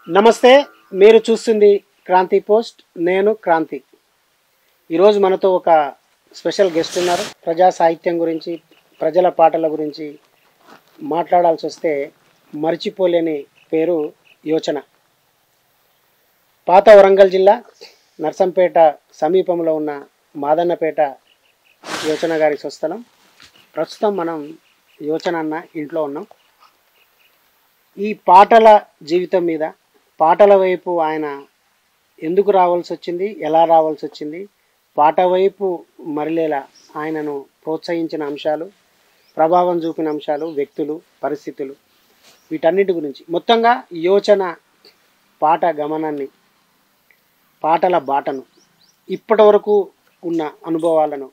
నమస్తే, మీరు చూస్తుంది క్రాంతి పోస్ట్. నేను క్రాంతి. ఈరోజు మనతో ఒక స్పెషల్ గెస్ట్ ఉన్నారు. ప్రజా సాహిత్యం గురించి, ప్రజల పాటల గురించి మాట్లాడాల్సి వస్తే మర్చిపోలేని పేరు యోచన. పాత వరంగల్ జిల్లా నర్సంపేట సమీపంలో ఉన్న మాదన్నపేట యోచన గారి స్వస్థలం. ప్రస్తుతం మనం యోచన అన్న ఇంట్లో ఉన్నాం. ఈ పాటల జీవితం మీద, పాటల వైపు ఆయన ఎందుకు రావాల్సి వచ్చింది, ఎలా రావాల్సి వచ్చింది, పాట వైపు మరలేలా ఆయనను ప్రోత్సహించిన అంశాలు, ప్రభావం చూపిన అంశాలు, వ్యక్తులు, పరిస్థితులు, వీటన్నిటి గురించి మొత్తంగా యోచన పాట గమనాన్ని, పాటల బాటను, ఇప్పటి వరకు ఉన్న అనుభవాలను,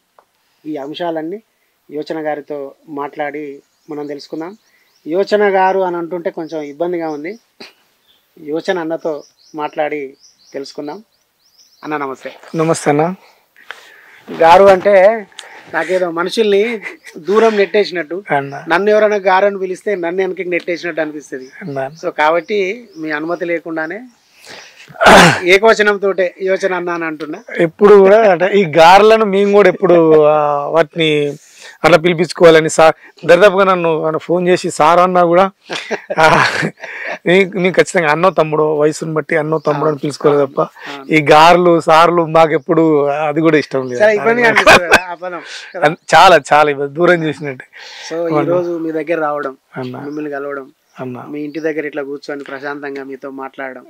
ఈ అంశాలన్నీ యోచన గారితో మాట్లాడి మనం తెలుసుకుందాం. యోచన గారు అని అంటుంటే కొంచెం ఇబ్బందిగా ఉంది. యోచన అన్నతో మాట్లాడి తెలుసుకుందాం. అన్న నమస్తే. నమస్తే అన్న. గారు అంటే నాకేదో మనుషుల్ని దూరం నెట్టేసినట్టు, నన్ను ఎవరైనా గారు అని పిలిస్తే నన్ను వెనక్కి నెట్టేసినట్టు అనిపిస్తుంది. సో కాబట్టి మీ అనుమతి లేకుండానే ఏకవచనంతో యోచన అన్న అని అంటున్నా. ఎప్పుడు కూడా అంటే ఈ గారెలను మేము కూడా ఎప్పుడు వాటిని అట్లా పిలిపించుకోవాలని సార్ దరిదాపుగా నన్ను ఫోన్ చేసి సార్ అన్నా కూడా నీకు ఖచ్చితంగా అన్నో తమ్ముడు, వయసుని బట్టి అన్నో తమ్ముడు అని పిలుచుకోవాలి తప్ప ఈ గారెలు సార్లు మాకెప్పుడు అది కూడా ఇష్టం లేదు. చాలా చాలా ఇబ్బంది, దూరం చేసినట్టు. సో ఈ రోజు మీ దగ్గర రావడం, మిమ్మల్ని కలవడం, మీ ఇంటి దగ్గర ఇట్లా కూర్చొని ప్రశాంతంగా మీతో మాట్లాడడం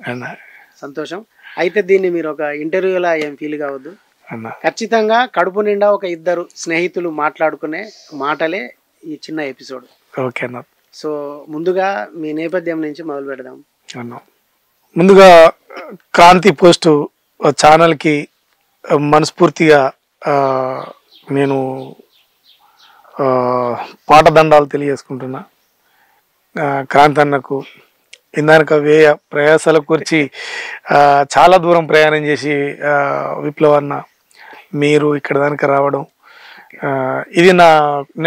సంతోషం. అయితే దీన్ని మీరు ఒక ఇంటర్వ్యూలా ఏం ఫీల్ కావద్దు. ఖచ్చితంగా కడుపు నిండా ఒక ఇద్దరు స్నేహితులు మాట్లాడుకునే మాటలే ఈ చిన్న ఎపిసోడ్. ఓకే అన్న. సో ముందుగా మీ నేపథ్యం నుంచి మొదలు పెడదాం అన్న. ముందుగా క్రాంతి పోస్ట్ ఛానల్కి మనస్ఫూర్తిగా నేను పాటదండాలు తెలియజేసుకుంటున్నా. క్రాంతి అన్నకు ఇందాక వ్యయ ప్రయాసాల గురించి చాలా దూరం ప్రయాణం చేసి విప్లవన్న మీరు ఇక్కడ దానికి రావడం, ఇది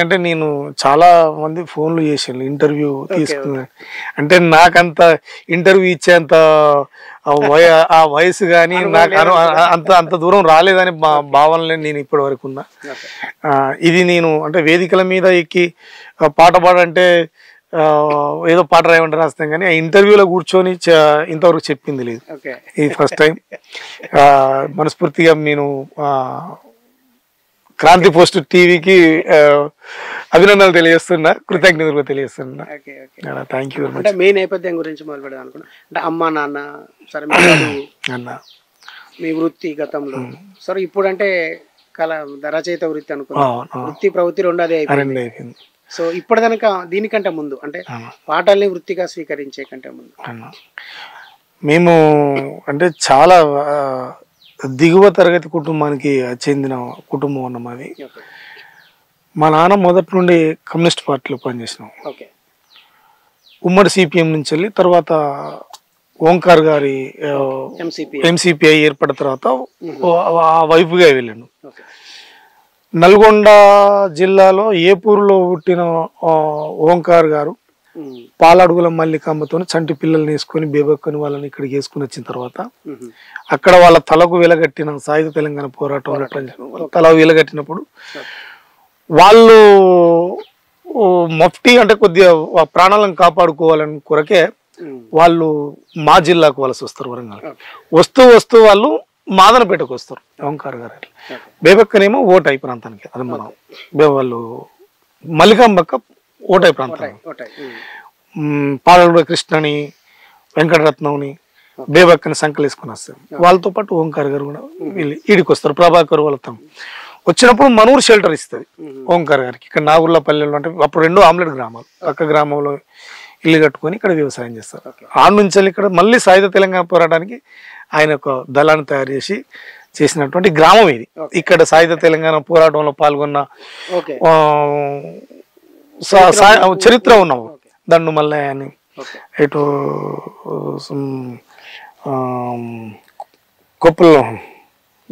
అంటే నేను చాలా మంది ఫోన్లు చేసాను, ఇంటర్వ్యూ తీసుకున్నాను. అంటే నాకంత ఇంటర్వ్యూ ఇచ్చేంత ఆ వయసు కానీ నాకు అంత దూరం రాలేదని భావనలే నేను ఇప్పటి వరకు ఉన్నా. ఇది నేను అంటే వేదికల మీద ఎక్కి పాట పాడంటే ఏదో పాట రాయమంటే రాస్తాం, కానీ ఆ ఇంటర్వ్యూలో కూర్చొని ఇంతవరకు చెప్పింది లేదు. ఇది ఫస్ట్ టైం. మనస్ఫూర్తిగా నేను క్రాంతి పోస్ట్ టీవీకి అభినందనలు తెలియజేస్తున్నా, కృతజ్ఞతలు తెలియజేస్తున్నా. Thank you very much. మీ నేపథ్యం గురించి మొదలు పెడదాం అనుకున్నా. అంటే అమ్మ నాన్న సరే, అన్న మీ వృత్తి గతంలో సరే, ఇప్పుడు అంటే రచయిత వృత్తి అనుకున్నా, వృత్తి ప్రవృత్తి రెండు అదే అయిపోయింది. సో ఇప్పుడు కనుక దీనికంటే ముందు అంటే పాటల్ని వృత్తిగా స్వీకరించే కంటే ముందు మేము అంటే చాలా దిగువ తరగతి కుటుంబానికి చెందిన కుటుంబం అన్నాం. అది మా నాన్న మొదటి నుండి కమ్యూనిస్ట్ పార్టీలో పనిచేసినాం. ఉమ్మడి సిపిఎం నుంచి వెళ్ళి తర్వాత ఓంకార్ గారి ఎంసిపిఐ ఏర్పడిన తర్వాత ఆ వైపుగా వెళ్ళాను. నల్గొండ జిల్లాలో ఏపూరులో పుట్టిన ఓంకార్ గారు పాలడుగుల మల్లికమ్మతో చంటి పిల్లల్ని వేసుకొని బేబక్కని వాళ్ళని ఇక్కడికి వేసుకుని వచ్చిన తర్వాత అక్కడ వాళ్ళ తలకు వెలగట్టిన సాయుధ తెలంగాణ పోరాటం తల వెలగట్టినప్పుడు వాళ్ళు మఫ్టీ అంటే కొద్దిగా ప్రాణాలను కాపాడుకోవాలని కొరకే వాళ్ళు మా జిల్లాకు వలస వస్తారు. వరంగల్ వస్తూ వాళ్ళు మాదనపేటకు వస్తారు. ఓంకార్ గారు బేబక్కనేమో ఓటాయి ప్రాంతానికి, అది మనం వాళ్ళు మల్లికాంబక్క ఓటాయి ప్రాంతానికి, పాలడుగుల కృష్ణని వెంకటరత్నంని బేబక్కని సంకలు వేసుకుని వస్తారు. వాళ్ళతో పాటు ఓంకార్ గారు కూడా వీళ్ళు ఈడికి వస్తారు. ప్రభాకర్ వాళ్ళతో వచ్చినప్పుడు మనూరు షెల్టర్ ఇస్తుంది ఓంకార్ గారికి. ఇక్కడ నాగుర్లపల్లెలో అంటే అప్పుడు రెండు ఆమ్లెట్ గ్రామాలు, పక్క గ్రామంలో ఇల్లు కట్టుకొని ఇక్కడ వ్యవసాయం చేస్తారు. ఆ నుంచి ఇక్కడ మళ్ళీ సాయుధ తెలంగాణ పోరాటానికి ఆయన ఒక దళాన్ని తయారు చేసినటువంటి గ్రామం ఇది. ఇక్కడ సాయుధ తెలంగాణ పోరాటంలో పాల్గొన్న చరిత్ర ఉన్నాము. దండు మల్లయ్య అని, ఇటు కొప్పుల్లో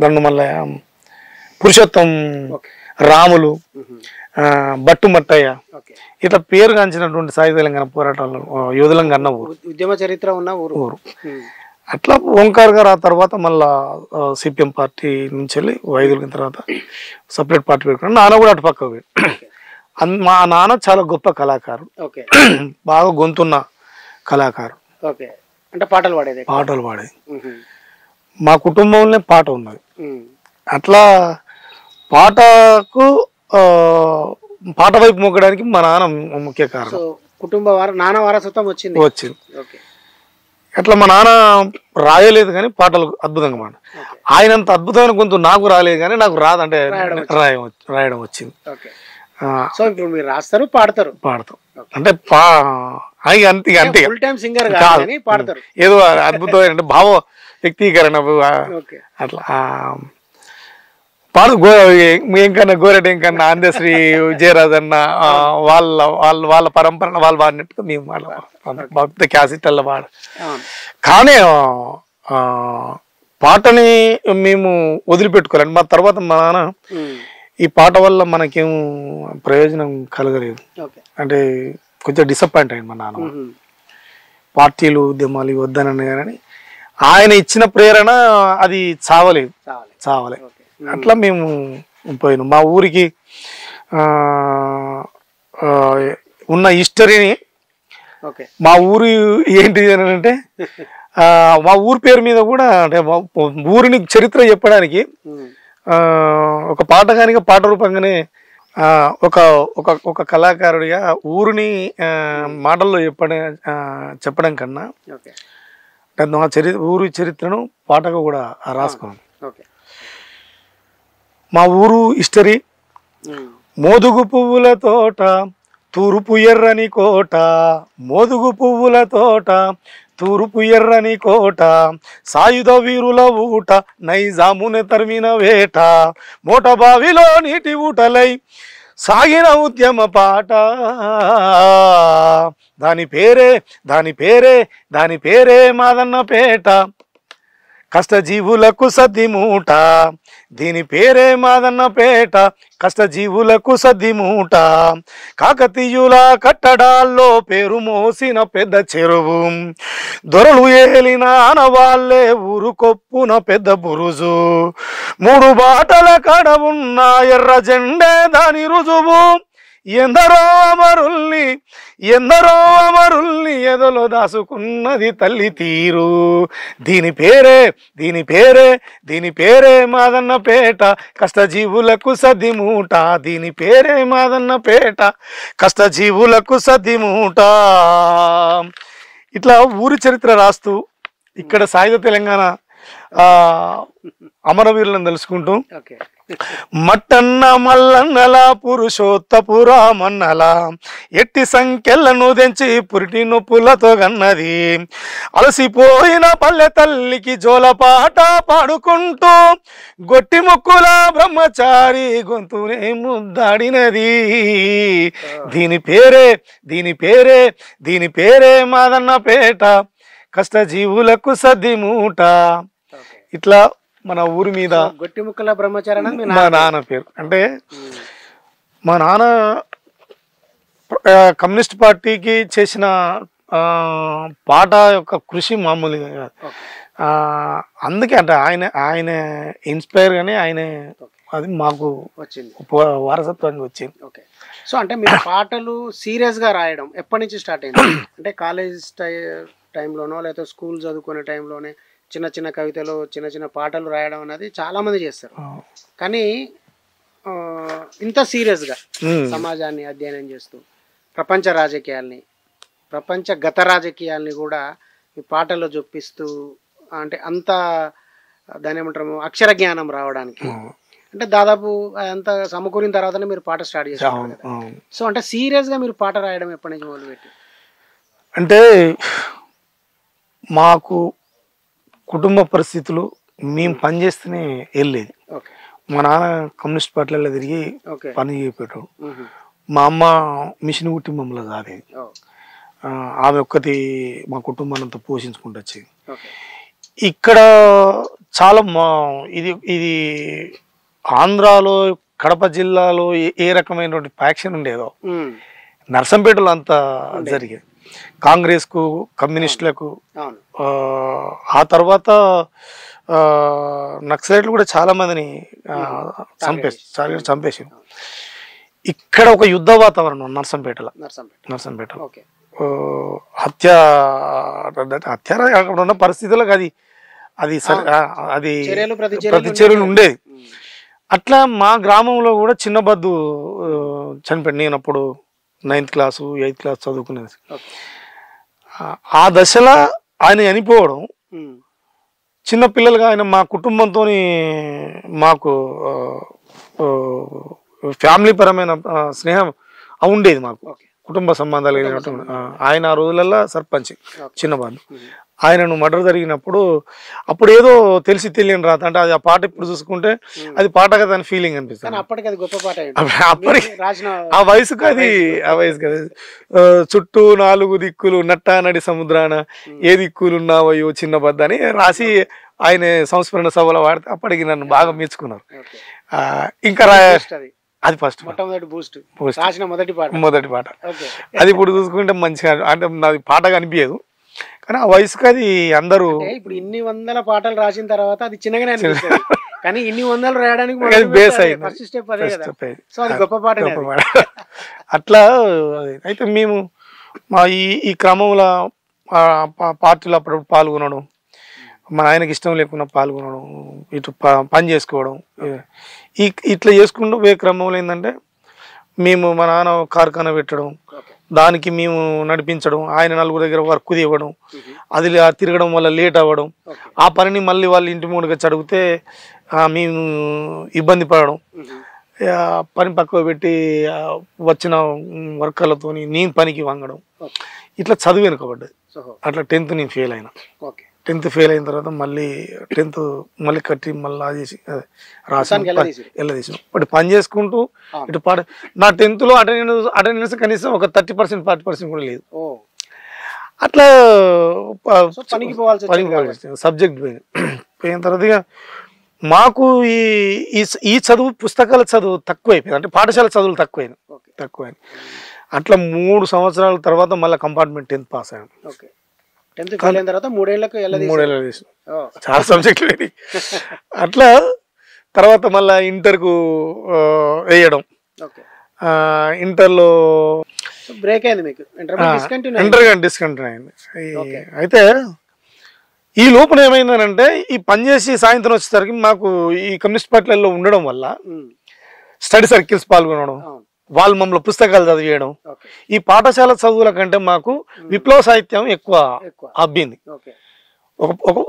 దండు మల్లయ్య, పురుషోత్తం రాములు, బట్టుమట్టయ్య, ఓకే. ఇట్లా పేరుగాంచినటువంటి సాయుధ తెలంగాణ పోరాటాలు యోధులంగా అన్న ఊరు ఉద్యమ చరిత్ర ఉన్న ఊరు. అట్లా ఓంకార్ గారు ఆ తర్వాత మళ్ళా సిపిఎం పార్టీ నుంచి వెళ్ళి 5 ఏళ్ళ తర్వాత సపరేట్ పార్టీ పెట్టుకున్నాడు. నాన్న కూడా అటు పక్క మా నాన్న చాలా గొప్ప కళాకారు, ఓకే. బాగా గొంతున్న కళాకారు. ఓకే. అంటే పాటలు పాడేది. పాటలు పాడేది. మా కుటుంబంలోనే పాట ఉన్నది. అట్లా పాటకు పాట వైపు మొగ్గడానికి మా నాన్న ముఖ్య కారణం. కుటుంబ నాన్న వారసత్వం వచ్చింది. అట్లా మా నాన్న రాయలేదు కానీ పాటలు అద్భుతంగా పాడు. ఆయనంత అద్భుతమైన గొంతు నాకు రాలేదు కానీ నాకు రాదంటే రాయడం వచ్చింది. సో ఇప్పుడు మీరు రాస్తారు, పాడతారు అంటే అంతే ఫుల్ టైం సింగర్ కాదు, పాడతారు. ఏదో అద్భుతమైన అంటే భావ వ్యక్తీకరణ అట్లా పాడు. ఏంకన్నా గోరెట్ ఏంకన్నా అందశ్రీ విజయరాజ్ అన్న వాళ్ళ పరంపర వాళ్ళు పాడినట్టుగా మేము భక్త క్యాసెట్ల పాడు. కానీ పాటని మేము వదిలిపెట్టుకోలేండి. మా తర్వాత మా నాన్న ఈ పాట వల్ల మనకేం ప్రయోజనం కలగలేదు అంటే కొంచెం డిసప్పాయింట్ అయింది మా నాన్న. పార్టీలు ఉద్యమాలు వద్దనని కానీ ఆయన ఇచ్చిన ప్రేరణ అది చావలే. అట్లా మేము పోయినాం. మా ఊరికి ఉన్న హిస్టరీని, మా ఊరు ఏంటిది అని అంటే మా ఊరి పేరు మీద కూడా అంటే ఊరిని చరిత్ర చెప్పడానికి ఒక పాటగానిగా పాట రూపంగానే ఒక కళాకారుడిగా ఊరిని మాటల్లో చెప్పడం కన్నా ఊరి చరిత్రను పాటగా కూడా రాసుకున్నాం. మా ఊరు హిస్టరీ: మోదుగు పువ్వుల తోట, తూర్పు ఎర్రని కోట, మోదుగు పువ్వుల తోట, తూర్పు ఎర్రని కోట, సాయుధ వీరుల ఊట, నైజామునే తరిమిన వేట, మోట బావిలో నీటి ఊటలై సాగిన ఉద్యమ పాట, దాని పేరే మాదన్నపేట, కష్టజీవులకు సద్దిమూట, దీని పేరే మాదన్నపేట, కష్టజీవులకు సద్దిమూట, కాకతీయుల కట్టడాల్లో పేరు మోసిన పెద్ద చెరువు, దొరలు ఏలిన ఆనవాళ్లే ఊరు కొప్పున పెద్ద బురుజు, 3 బాటల కడ ఉన్న ఎర్ర జెండే దాని రుజువు, ఎందరో అమరుల్ని ఎదలో దాసుకున్నది తల్లి తీరు, దీని పేరే మాదన్నపేట, కష్టజీవులకు సద్దిమూట, దీని పేరే మాదన్నపేట, కష్టజీవులకు సద్దిమూట. ఇట్లా ఊరి చరిత్ర రాస్తూ ఇక్కడ సాయుధ తెలంగాణ అమరవీరులను తెలుసుకుంటూ మట్టన్న మల్లన్నల పురుషోత్తపురామన్నల ఎట్టి సంఖ్యలను తెంచి పురిటి నొప్పులతో గన్నది, అలసిపోయిన పల్లె తల్లికి జోలపాట పాడుకుంటూ గొట్టి ముక్కుల బ్రహ్మచారి గొంతునే ముద్దాడినది, దీని పేరే మాదన్నపేట, కష్టజీవులకు సద్దిమూట. ఇట్లా మన ఊరి మీద గొట్టి ముక్కల బ్రహ్మచారి మా నాన్న పేరు. అంటే మా నాన్న కమ్యూనిస్ట్ పార్టీకి చేసిన పాట యొక్క కృషి మామూలుగా కాదు. అందుకే అంటే ఆయన ఇన్స్పైర్ గానే ఆయన అది మాకు వచ్చింది, వారసత్వానికి వచ్చింది. ఓకే. సో అంటే మీరు పాటలు సీరియస్గా రాయడం ఎప్పటి నుంచి స్టార్ట్ అయింది? అంటే కాలేజ్ టైంలోనో లేకపోతే స్కూల్ చదువుకునే టైంలోనే చిన్న చిన్న కవితలు, చిన్న చిన్న పాటలు రాయడం అనేది చాలామంది చేస్తారు, కానీ ఇంత సీరియస్గా సమాజాన్ని అధ్యయనం చేస్తూ ప్రపంచ గత రాజకీయాల్ని కూడా ఈ పాటల్లో జొప్పిస్తూ అంటే అంత దాని ఏమంటారు అక్షర జ్ఞానం రావడానికి అంటే దాదాపు అంత సమకూరిన తర్వాతనే మీరు పాట స్టార్ట్ చేశారు. సో అంటే సీరియస్గా మీరు పాట రాయడం ఎప్పటి నుంచి మొదలుపెట్టి? అంటే మాకు కుటుంబ పరిస్థితులు మేము పనిచేస్తూనే వెళ్ళేది. మా నాన్న కమ్యూనిస్ట్ పార్టీలలో తిరిగి పని చేపెట్టాడు. మా అమ్మ మిషన్ కుట్టి మమ్మల్ని సాగేది. ఆమె ఒక్కటి మా కుటుంబాన్ని అంతా పోషించుకుంటూ వచ్చేది. ఇక్కడ చాలా ఇది ఆంధ్రాలో కడప జిల్లాలో ఏ రకమైనటువంటి ఫ్యాక్షన్ ఉండేదో నర్సంపేటలో అంత జరిగేది. కాంగ్రెస్కు, కమ్యూనిస్టులకు, ఆ తర్వాత నక్సలైట్లు కూడా చాలా మందిని చంపేసి ఇక్కడ ఒక యుద్ధ వాతావరణం నర్సంపేటలో హత్య అక్కడ ఉన్న పరిస్థితులకు అది ప్రతి చర్యలు ఉండేది. అట్లా మా గ్రామంలో కూడా చిన్న బద్దు చనిపోయాడు. నేను అప్పుడు 9th క్లాసు 8th క్లాస్ చదువుకునేది. ఆ దశలో ఆయన చనిపోవడం చిన్న పిల్లలుగా ఆయన మా కుటుంబంతో మాకు ఫ్యామిలీ పరమైన స్నేహం ఉండేది. మాకు కుటుంబ సంబంధాలు ఆయన ఆ రోజులలో సర్పంచ్ చిన్న బాధ. ఆయనను మర్డర్ జరిగినప్పుడు అప్పుడు ఏదో తెలిసి తెలియని రాత అంటే అది ఆ పాట ఇప్పుడు చూసుకుంటే అది పాట కదా అని ఫీలింగ్ అనిపిస్తుంది. అప్పటికి ఆ వయసుకు అది చుట్టూ 4 దిక్కులు నట్టా నడి సముద్రాన ఏ దిక్కులు ఉన్నావయ్యో చిన్న బద్ద అని రాసి ఆయన సంస్మరణ సభలో వాడితే అప్పటికి నన్ను బాగా మెచ్చుకున్నారు. ఇంకా అది ఫస్ట్ మొదటి పాట. అది ఇప్పుడు చూసుకుంటే మంచిగా అంటే నాది పాటగా అనిపించదు, కానీ ఆ వయసుకు అది అందరూ ఇప్పుడు ఇన్ని 100 పాటలు రాసిన తర్వాత అది చిన్నగానే అనిపిస్తుంది, కానీ ఇన్ని 100 రాయడానికి బేస్ అయింది. గొప్ప పాట. అట్లా అయితే మేము మా ఈ క్రమంలో పార్టీలో అప్పుడప్పుడు పాల్గొనడం, మా ఆయనకి ఇష్టం లేకుండా పాల్గొనడం, ఇటు పని చేసుకోవడం, ఇట్లా చేసుకుంటూ పోయే క్రమంలో ఏంటంటే మేము మా నాన్న కార్ఖానా పెట్టడం, దానికి మేము నడిపించడం, ఆయన 4 దగ్గర వర్క్ ఇవ్వడం, అది తిరగడం వల్ల లేట్ అవ్వడం, ఆ పనిని మళ్ళీ వాళ్ళు ఇంటి ముందుగా చదివితే మేము ఇబ్బంది పడడం, పని పక్కకు పెట్టి వచ్చిన వర్కర్లతో నేను పనికి వంగడం, ఇట్లా చదువు వెనుకబడ్డది. అట్లా 10th నేను ఫెయిల్ అయినా. 10th ఫెయిల్ అయిన తర్వాత మళ్ళీ 10th మళ్ళీ కట్టి మళ్ళీ చేసి రాసాను, వెళ్ళదీసాను. బట్ పని చేసుకుంటూ ఇటు నా 10thలో అటెండెన్స్ కనీసం ఒక 30% 40% కూడా లేదు. అట్లా సబ్జెక్ట్ పోయిన తర్వాత మాకు ఈ చదువు పుస్తకాల చదువు తక్కువైపోయింది, అంటే పాఠశాల చదువులు తక్కువైంది. అట్లా 3 సంవత్సరాల తర్వాత మళ్ళీ కంపార్ట్మెంట్ 10th పాస్ అయ్యాను. 10th ఫెయిల్ అయిన తర్వాత 3 ఏళ్ళకు చాలా సబ్జెక్టులు అయినాయి. అట్లా తర్వాత మళ్ళీ ఇంటర్కు వేయడం, ఇంటర్లో బ్రేక్ అయింది మీకు, ఇంటర్ డిస్కంటిన్యూ అయింది. అయితే ఈ లోపల ఏమైందనంటే ఈ పనిచేసి సాయంత్రం వచ్చేసరికి మాకు ఈ కమ్యూనిస్ట్ పార్టీలలో ఉండడం వల్ల స్టడీ సర్కిల్స్ పాల్గొనడం, వాళ్ళు మమ్మల్ని పుస్తకాలు చదివేయడం, ఈ పాఠశాల చదువుల కంటే మాకు విప్లవ సాహిత్యం ఎక్కువ అబ్బింది.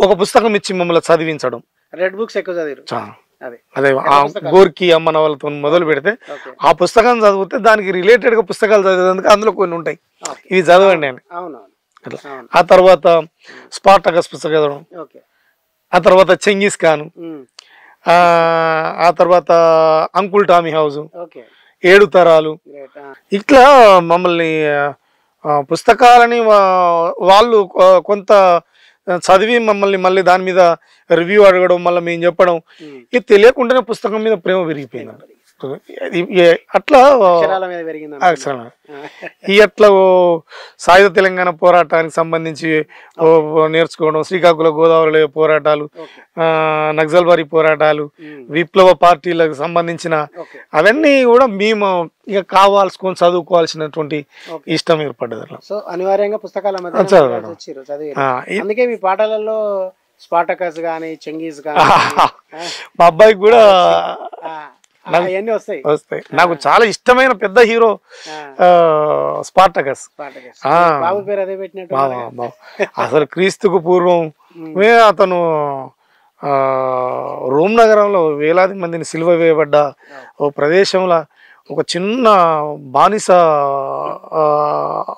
ఒక పుస్తకం ఇచ్చి మమ్మల్ని చదివించడం, రెడ్ బుక్స్ ఎక్కువ చదివారు. అదే గోర్కి అమ్మ నవలతో మొదలు పెడితే ఆ పుస్తకం చదివితే దానికి రిలేటెడ్ గా పుస్తకాలు చదివేందుకు అందులో కొన్ని ఉంటాయి, ఇవి చదవండి అని. ఆ తర్వాత స్పార్టకస్ పుస్తకం చదవడం, ఆ తర్వాత చెంగిస్ ఖాన్, ఆ తర్వాత అంకుల్ టామీ హౌస్, 7 తరాలు, ఇట్లా మమ్మల్ని పుస్తకాలని వాళ్ళు కొంత చదివి మమ్మల్ని మళ్ళీ దాని మీద రివ్యూ అడగడం, మళ్ళీ మేము చెప్పడం, ఇది తెలియకుండానే పుస్తకం మీద ప్రేమ పెరిగిపోయింది. అట్లా అట్లా సాయుధ తెలంగాణ పోరాటానికి సంబంధించి నేర్చుకోవడం, శ్రీకాకుళ గోదావరిలో పోరాటాలు, నక్సల్బారీ పోరాటాలు, విప్లవ పార్టీలకు సంబంధించిన అవన్నీ కూడా మేము ఇక కావాల్సుకొని చదువుకోవాల్సినటువంటి ఇష్టం ఏర్పడ్డది. అట్లా సో అనివార్యంగా పుస్తకాల అందుకే మీ పాటలలో స్పార్టకస్ గానీ చెంగీస్ గానీ మా అబ్బాయికి కూడా వస్తాయి. నాకు చాలా ఇష్టమైన పెద్ద హీరో స్పార్టకస్. అసలు క్రీస్తుకు పూర్వమే అతను రోమ్ నగరంలో వేలాది మందిని సిలువ వేయబడ్డ ఓ ప్రదేశంలో ఒక చిన్న బానిస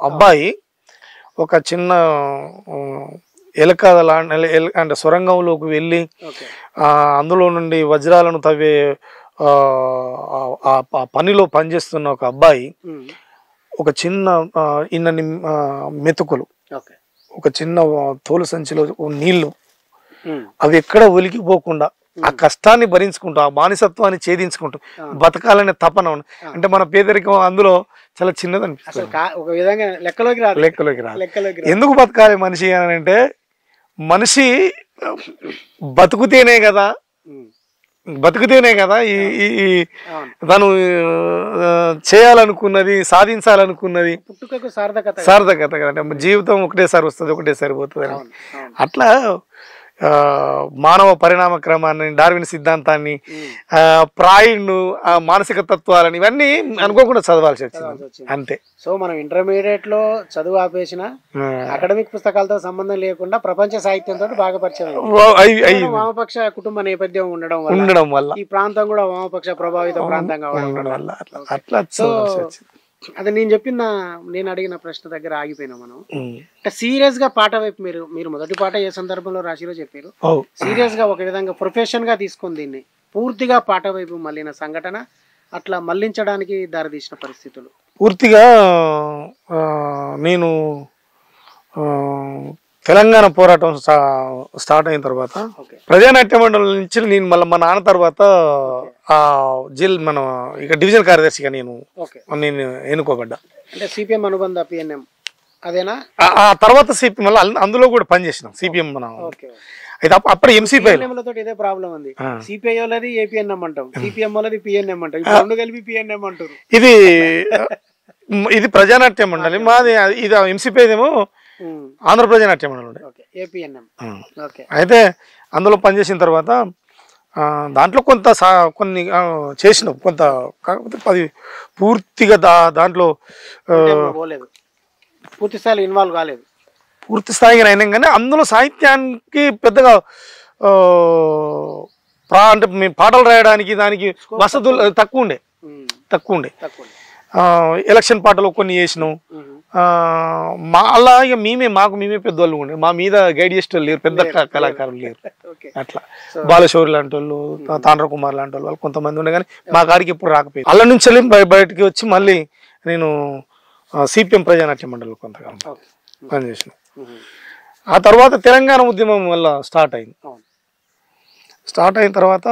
అబ్బాయి ఒక చిన్న ఎలక అంటే సొరంగంలోకి వెళ్ళి అందులో నుండి వజ్రాలను తవ్వే ఆ పనిలో పనిచేస్తున్న ఒక అబ్బాయి ఒక చిన్న ఇన్నని మెతుకులు, ఒక చిన్న తోలు సంచిలో నీళ్లు, అవి ఎక్కడ ఒలికిపోకుండా ఆ కష్టాన్ని భరించుకుంటూ ఆ బానిసత్వాన్ని ఛేదించుకుంటూ బతకాలనే తపన అంటే మన పేదరికం అందులో చాలా చిన్నది అనిపిస్తుంది. ఒక విధంగా లెక్కలోకి రాదు. ఎందుకు బతకాలి మనిషి అని అంటే మనిషి బతుకుతేనే కదా ఈ తను చేయాలనుకున్నది సాధించాలనుకున్నది పుట్టుకకు సార్థకత కదంటే. జీవితం ఒకటేసారి వస్తుంది, ఒకటేసారి పోతుంది అని. అట్లా మానవ పరిణామ క్రమాన్ని, డార్విన్ సిద్ధాంతాన్ని, ప్రాయిడ్ను, మానసిక తత్వాలని ఇవన్నీ అనుకోకుండా చదవాల్సి వచ్చింది అంతే. సో మనం ఇంటర్మీడియట్ లో చదువు ఆపేసిన అకాడమిక్ పుస్తకాలతో సంబంధం లేకుండా ప్రపంచ సాహిత్యంతో బాగా పరిచయం. వామపక్ష కుటుంబ నేపథ్యం ఉండడం వల్ల ఈ ప్రాంతం కూడా వామపక్ష ప్రభావిత ప్రాంతం కావడం వల్ల అట్లా. సో అది నేను అడిగిన ప్రశ్న దగ్గర ఆగిపోయినా మనం. అంటే సీరియస్ గా పాట వైపు మీరు మొదటి పాట ఏ సందర్భంలో రాసిరో చెప్పారు. సీరియస్ గా ఒక విధంగా ప్రొఫెషన్ గా తీసుకుని దీన్ని పూర్తిగా పాట వైపు మళ్ళిన సంఘటన, అట్లా మళ్లించడానికి దారితీసిన పరిస్థితులు. పూర్తిగా నేను తెలంగాణ పోరాటం స్టార్ట్ అయిన తర్వాత ప్రజానాట్య మండలి నుంచి నేను మళ్ళీ మా నాన్న తర్వాత మన ఇక డివిజన్ కార్యదర్శిగా నేను ఎన్నుకోబడ్డా. అంటే సిపిఎం అనుబంధ పిఎన్ఎం అదేనా? ఆ తర్వాత సిపిఎం వల్ల అందులో కూడా పనిచేసినాం. సిపిఎం మనం అయితే అప్పుడు ఎంసీపీ ఇదే ప్రాబ్లం ఉంది. సిపిఐ వాళ్ళది ఏపీఎన్ఎం అంటాం, సిపిఎం వాళ్ళది పిఎన్ఎం అంటాం, రెండు కలిపి పిఎన్ఎం అంటారు. ఇది ప్రజానాట్య మండలి మాది. ఇది ఎంసీపీ ఏమో ఆంధ్ర ప్రజానాట్య మండలి. అయితే అందులో పనిచేసిన తర్వాత దాంట్లో కొన్ని చేసినాం కొంత, కాకపోతే అది పూర్తిగా దాంట్లో పూర్తి స్థాయిలో ఇన్వాల్వ్ కాలేదు. పూర్తి స్థాయిగా అయినాం కానీ అందులో సాహిత్యానికి పెద్దగా అంటే మేము పాటలు రాయడానికి దానికి వసతులు తక్కువ ఉండే. ఎలక్షన్ పాటలు కొన్ని చేసినాం. అలా ఇక మేమే పెద్దవాళ్ళు ఉండే, మా మీద గైడ్ చేసే వాళ్ళు లేరు, పెద్ద కళాకారులు లేరు. అట్లా బాలశౌరి లాంటి వాళ్ళు, తాండ్ర కుమార్ లాంటి వాళ్ళు కొంతమంది ఉండే కానీ మా కాడికి ఎప్పుడు రాకపోయింది. అల్ల నుంచి వెళ్ళి బయటికి వచ్చి మళ్ళీ నేను సిపిఎం ప్రజానాట్య మండలి కొంతకాలం పనిచేసిన. ఆ తర్వాత తెలంగాణ ఉద్యమం వల్ల స్టార్ట్ అయిన తర్వాత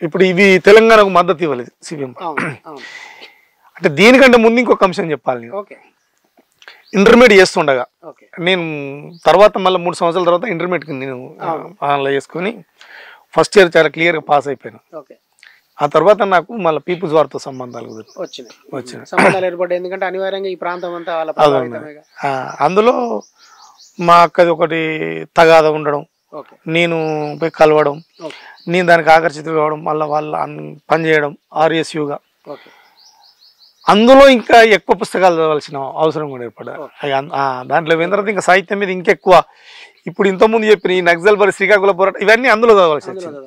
ఇప్పుడు ఇవి తెలంగాణకు మద్దతు ఇవ్వలేదు సిపిఎం. అంటే దీనికంటే ముందు ఇంకొక అంశం చెప్పాలి. నేను ఇంటర్మీడియట్ చేస్తుండగా నేను తర్వాత మళ్ళీ 3 సంవత్సరాల తర్వాత ఇంటర్మీడియట్కి నేను ఆన్లైన్ చేసుకొని ఫస్ట్ ఇయర్ చాలా క్లియర్గా పాస్ అయిపోయాను. ఆ తర్వాత నాకు మళ్ళీ పీపుల్స్ వారితో సంబంధాలు వచ్చినాయి. ఎందుకంటే అనివార్యంగా ఈ ప్రాంతం అంతా అందులో మా అక్కది ఒకటి తగాద ఉండడం, నేను పోయి కలవడం, నేను దానికి ఆకర్షిత కావడం, మళ్ళీ వాళ్ళ పని చేయడం ఆర్ఎస్యుగా. అందులో ఇంకా ఎక్కువ పుస్తకాలు చదవాల్సిన అవసరం కూడా ఏర్పడ్డా. దాంట్లో పోయిన తర్వాత ఇంకా సాహిత్యం మీద ఇంకెక్కువ, ఇప్పుడు ఇంతకుముందు చెప్పిన ఈ నక్సల్బరి, శ్రీకాకుళ పోరాటం ఇవన్నీ అందులో చదవాల్సి వచ్చింది.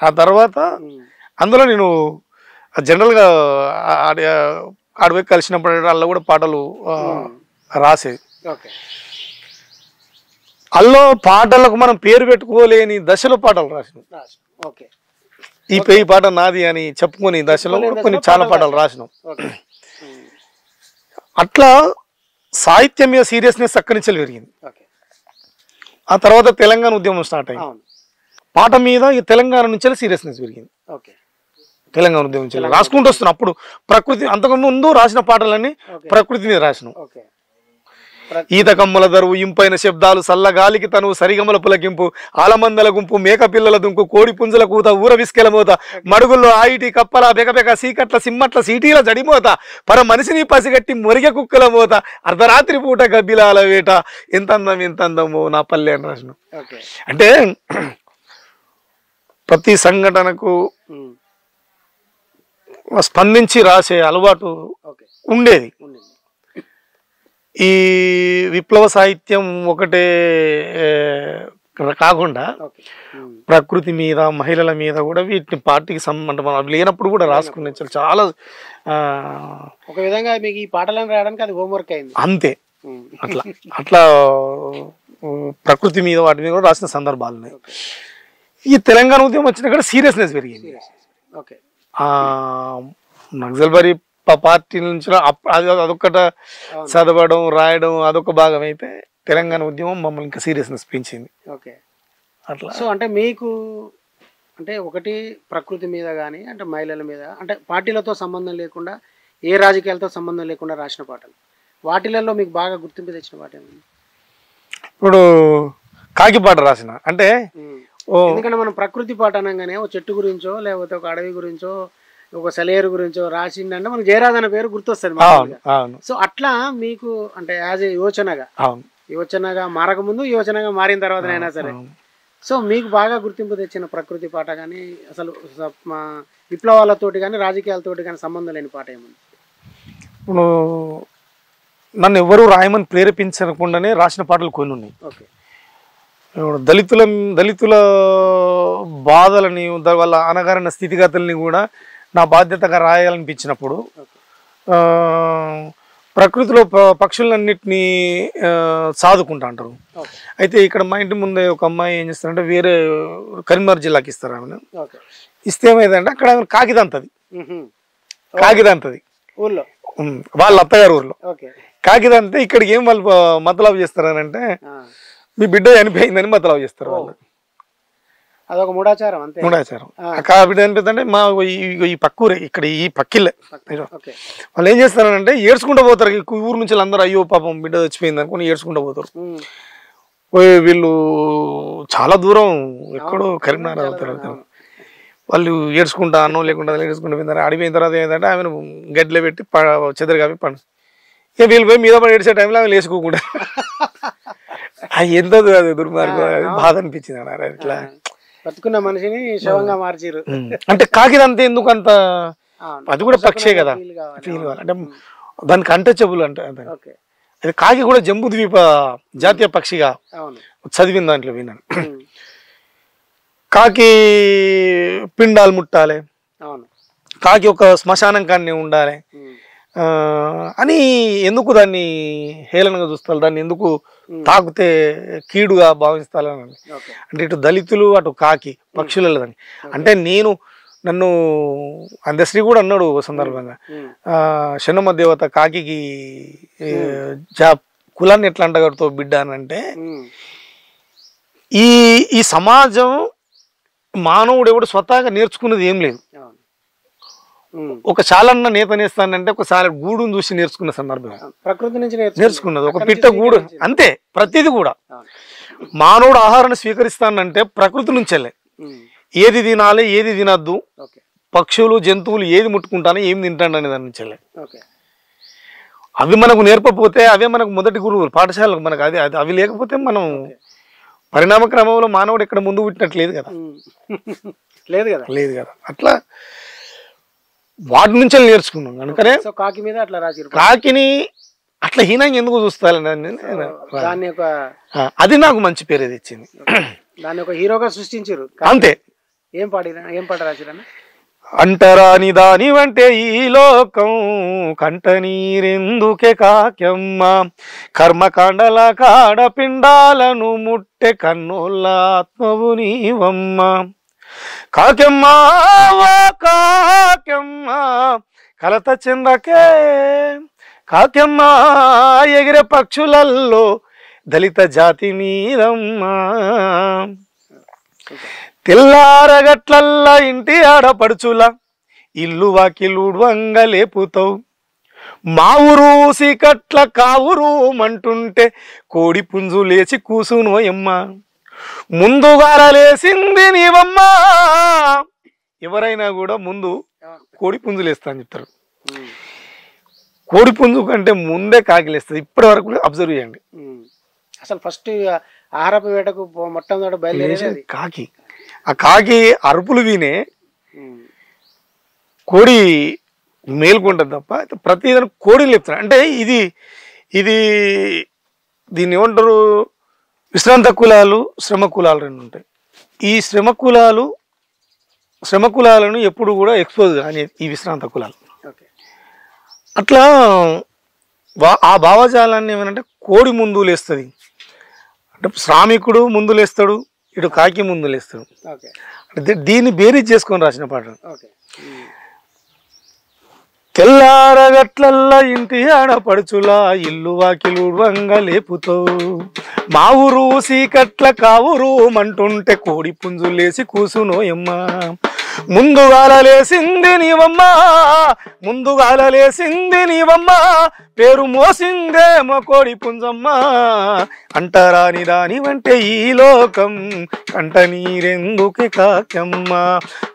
ఆ తర్వాత అందులో నేను జనరల్గా ఆడపోయి కలిసినప్పుడు అందులో కూడా పాటలు రాసేది. అల్లో పాటలకు మనం పేరు పెట్టుకోలేని దశలో పాటలు రాసినాం. ఈ పాట నాది అని చెప్పుకొని దశలో కొన్ని చాలా పాటలు రాసినాం. అట్లా సాహిత్యం మీద సీరియస్నెస్ అక్కడి నుంచి పెరిగింది. ఆ తర్వాత తెలంగాణ ఉద్యమం స్టార్ట్ అయింది. పాట మీద ఈ తెలంగాణ నుంచి సీరియస్నెస్ పెరిగింది. తెలంగాణ ఉద్యమం నుంచి రాసుకుంటూ వస్తున్నాం. అప్పుడు ప్రకృతి, అంతకు ముందు రాసిన పాటలన్నీ ప్రకృతి మీద రాసినాం. ఈత కమ్మల దరువు, ఇంపైన శబ్దాలు, సల్లగాలికి తను, సరిగమల పులకింపు, ఆలమందల గుంపు, మేక పిల్లల దుంకు, కోడి పుంజల కూత, ఊర విస్కెల మోత, మడుగుల్లో ఆయిటి కప్పల బెగబెగ, సీకట్ల సిమ్మట్ల సీటీల జడిమోత, పర మనిషిని పసిగట్టి మొరిగె కుక్కల మోత, అర్ధరాత్రి పూట గబ్బిలాల వేట, ఎంత అందమో నా పల్లె అని రాసిన. అంటే ప్రతి సంఘటనకు స్పందించి రాసే అలవాటు ఉండేది. ఈ విప్లవ సాహిత్యం ఒకటే కాకుండా ప్రకృతి మీద, మహిళల మీద కూడా వీటిని పార్టీకి సంబంధం లేనప్పుడు కూడా రాసుకునే చాలా ఒక విధంగా మీకు ఈ పాటలను రాయడానికి అది హోంవర్క్ అయింది అంతే. అట్లా ప్రకృతి మీద వాటి మీద కూడా రాసిన సందర్భాలు ఉన్నాయి. ఈ తెలంగాణ ఉద్యమం వచ్చిన సీరియస్నెస్ పెరిగింది. నక్సల్బరీ పార్టీ నుంచి అదొక్కట చదవడం, రాయడం అదొక భాగం అయితే, తెలంగాణ ఉద్యమం మమ్మల్ని ఇంకా సీరియస్నెస్ పెంచింది. ఓకే. అట్లా సో అంటే మీకు అంటే ఒకటి ప్రకృతి మీద కానీ అంటే మహిళల మీద అంటే పార్టీలతో సంబంధం లేకుండా ఏ రాజకీయాలతో సంబంధం లేకుండా రాసిన పాటలు వాటిలలో మీకు బాగా గుర్తింపు తెచ్చిన పాట ఏమైంది? ఇప్పుడు కాకిపాట రాసిన అంటే ఎందుకంటే మనం ప్రకృతి పాట అనగానే ఒక చెట్టు గురించో లేకపోతే ఒక అడవి గురించో ఒక సెలయేరు గురించో రాసిందంటే మనకు జయరాజ్ అనే పేరు గుర్తొస్తుంది మామూలుగా. సో అట్లా మీకు అంటే యాజ్ ఏ యోచనగా మారకముందు యోచనగా మారిన తర్వాత అయినా సరే సో మీకు బాగా గుర్తింపు తెచ్చిన ప్రకృతి పాట కానీ అసలు విప్లవాలతోటి కానీ రాజకీయాలతోటి కానీ సంబంధం లేని పాట ఏముంది? ఇప్పుడు నన్ను ఎవరు రాయమని ప్రేరేపించకుండానే రాసిన పాటలు కొన్ని ఉన్నాయి. ఓకే. దళితుల బాధలని వాళ్ళ అనగారిన స్థితిగతుల్ని కూడా నా బాధ్యతగా రాయాలనిపించినప్పుడు ప్రకృతిలో పక్షులన్నిటినీ సాదుకుంటా అంటారు. అయితే ఇక్కడ మా ఇంటి ముందే ఒక అమ్మాయి ఏం చేస్తారంటే వేరే కరీంనగర్ జిల్లాకి ఇస్తారు. ఆమెను ఇస్తే ఏమైందంటే అక్కడ ఆమె కాకిదంతది ఊళ్ళో వాళ్ళ అత్తగారు ఊర్లో కాకిదంతే. ఇక్కడికి ఏం వాళ్ళు మతలాభ చేస్తారనంటే మీ బిడ్డ చనిపోయిందని మతలాభ చేస్తారు వాళ్ళు. అదొక మూఢాచారం అంతే. మూఢాచారం. బిడ్డ చనిపోయిందంటే మా ఈ పక్కూరే ఇక్కడ ఈ పక్కిల్లే వాళ్ళు ఏం చేస్తారంటే ఏడ్చుకుంటూ పోతారు. ఊరు నుంచి అందరూ అయ్యో పాపం బిడ్డ చచ్చిపోయింది అనుకుని ఏడ్చుకుంటూ పోతారు. వీళ్ళు చాలా దూరం ఎక్కడో కరీంనగర్ అవుతారు. వాళ్ళు ఏడ్చుకుంటా అన్నం లేకుండా ఏడ్చుకుంటూ పోయిందని అడిపోయిన తర్వాత ఏంటంటే ఆమెను గడ్డిలో పెట్టి చెదరు కాపి పండు ఇక వీళ్ళు పోయి మీద పడి ఏడ్చే టైంలో ఆమె లేచుకోకుండా ఎంత దుర్మార్గం బాధ అనిపించింది అన్నారు. ఇట్లా బతుకున్న మనిషిని శవంగా మార్చారు. అంటే కాకిదంతా ఎందుకు అంత అది కూడా పక్షే కదా ఫీల్ కావాలి అంటే దానికి అన్టచబుల్ అంటే అది కాకి కూడా జంబూద్వీప జాతీయ పక్షిగా చదివిన దాంట్లో విన్నాను. కాకి పిండాలు ముట్టాలి, కాకి ఒక శ్మశానం కానీ ఉండాలి అని ఎందుకు దాన్ని హేళనగా చూస్తారు, దాన్ని ఎందుకు తాకితే కీడుగా భావిస్తాలని. అంటే ఇటు దళితులు అటు కాకి పక్షులలో దాన్ని అంటే నన్ను అందశ్రీ కూడా అన్నాడు ఒక సందర్భంగా శనమ దేవత కాకి కులాన్ని ఎట్లా అంటగడుతో బిడ్డ అని అంటే ఈ సమాజం మానవుడు ఎవడు స్వతహాగా నేర్చుకున్నది ఏం లేదు. ఒక చాలన్న నేత నేస్తానంటే ఒకసారి గూడును చూసి నేర్చుకున్న సందర్భం ప్రకృతి నుంచి నేర్చుకున్నది. ఒక పిట్ట గూడు అంతే. ప్రతిది కూడా మానవుడు ఆహారాన్ని స్వీకరిస్తానంటే ప్రకృతి నుంచెల్లే ఏది తినాలి ఏది తినద్దు, పక్షులు జంతువులు ఏది ముట్టుకుంటానో ఏం తింటాను అనే దాని నుంచెల్లే. అవి మనకు నేర్పకపోతే అవే మనకు మొదటి గురువులు పాఠశాలకు మనకు అవి లేకపోతే మనం పరిణామ క్రమంలో మానవుడు ఇక్కడ ముందు పుట్టినట్లేదు కదా. లేదు కదా. అట్లా వాటి నుంచి నేర్చుకున్నాం. అందుకనే కాకి మీద అట్లా రాసి కాకిని అట్లా హీనంగా ఎందుకు చూస్తారని అది నాకు మంచి పేరు తెచ్చింది. దాన్ని ఒక హీరోగా సృష్టించారు అంతే. ఏం పాట రాసిరన్న? అంటరాని దాని అంటే ఈ లోకం కంట నీరెందుకే కాకెమ్మ కర్మకాండల కాడ పిండాలను ముట్టె కన్నుల ఆత్మవు నీవమ్మ కాకెమ్మ కాకెమ్మ కలత చెందకే కాకెమ్మ ఎగిరే పక్షులల్లో దళిత జాతి నీరమ్మా తెల్లారగట్లల్లా ఇంటి ఆడపడుచుల ఇల్లు వాకిలుడ్వంగ లేపుతావు మా ఊరు సీకట్ల కావురు మంటుంటే కోడి పుంజు లేచి కూసునోయమ్మ ముందుగా లేసింది నీవమ్మా. ఎవరైనా కూడా ముందు కోడి పుంజులు వేస్తా అని చెప్తారు. కోడి పుంజు కంటే ముందే కాకిలేస్తుంది. ఇప్పటి వరకు అబ్జర్వ్ చేయండి. అసలు ఫస్ట్ ఆహారపు వేటకు మొట్టమొదటి బయలుదేరేది కాకి. ఆ కాకి అరుపులు వినే కోడి మేల్కొంటుంది తప్ప ప్రతిదాని కోడిని లేపుతారు. అంటే దీన్ని ఏమంటారు, విశ్రాంత కులాలు శ్రమ కులాలు రెండు ఉంటాయి. ఈ శ్రమ కులాలను ఎప్పుడు కూడా ఎక్స్పోజ్ కానీ ఈ విశ్రాంత కులాలు అట్లా ఆ భావజాలాన్ని ఏమనంటే కోడి ముందు లేస్తుంది అంటే శ్రామికుడు ముందు లేస్తాడు, ఇటు కాకి ముందు లేస్తాడు. అంటే దీన్ని బేరీజ్ చేసుకొని రాసిన పాట. తెల్లారగట్లల్లా ఇంటి ఆడపడుచులా ఇల్లు వాకిలుడ్వంగా లేపుతావు మా ఊరు సీకట్ల కావురు మంటుంటే కోడి పుంజులేసి కూసునోయమ్మా ముందుగాల లేసింది నీవమ్మా పేరు మోసిందేమో కోడి పుంజమ్మ అంటరాని దాని వంటే ఈ లోకం కంట నీరెందుకే కాకమ్మ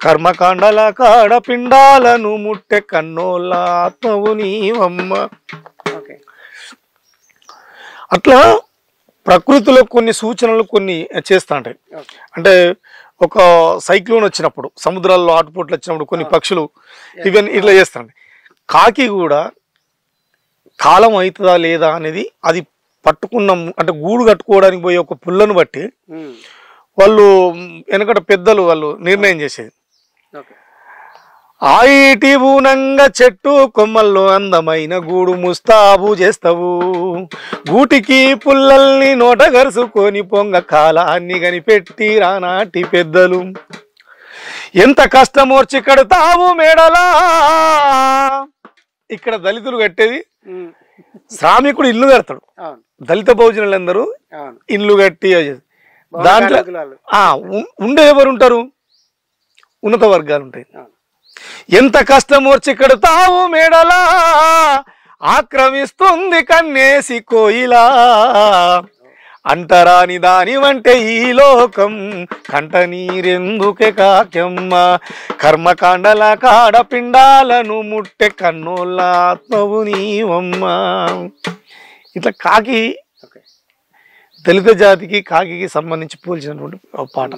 కర్మకాండల కాడ పిండాలను ముట్టె కన్నోళ్ళ ఆత్మవు నీవమ్మ. అట్లా ప్రకృతిలో కొన్ని సూచనలు కొన్ని చేస్తా ఉంటాయి. అంటే ఒక సైక్లోన్ వచ్చినప్పుడు సముద్రాల్లో ఆటుపోట్లు వచ్చినప్పుడు కొన్ని పక్షులు ఈవెన్ ఇట్లా చేస్తారండి. కాకి కూడా కాలం అవుతుందా లేదా అనేది అది పట్టుకున్న అంటే గూడు కట్టుకోవడానికి పోయే ఒక పుల్లను బట్టి వాళ్ళు వెనకట పెద్దలు వాళ్ళు నిర్ణయం చేసేది. ఆయిటి బూనంగా చెట్టు కొమ్మల్లో అందమైన గూడు ముస్తాబు చేస్తావు గూటికి పుల్లల్ని నోట గరుసుకొని పొంగ కాలాన్ని కనిపెట్టి రానాటి పెద్దలు ఎంత కష్టమోర్చి కడతావు మేడలా. ఇక్కడ దళితులు కట్టేది శ్రామికుడు ఇల్లు కడతాడు, దళిత బహుజనులందరూ ఇల్లు కట్టి దాంట్లో ఉండే ఎవరు ఉంటారు, ఉన్నత వర్గాలు ఉంటాయి. ఎంత కష్టమోర్చి కడతావు మేడలా ఆక్రమిస్తుంది కన్నేసి కోయిలా అంటరాని దాని వంటే ఈ లోకం కంట నీరెందుకే కాకమ్మ కర్మకాండల కాడ పిండాలను ముట్టె కన్నోళ్ళ ఆత్మవు నీవమ్మ. ఇట్లా కాకి దళిత జాతికి కాకి సంబంధించి పోల్చినటువంటి పాట.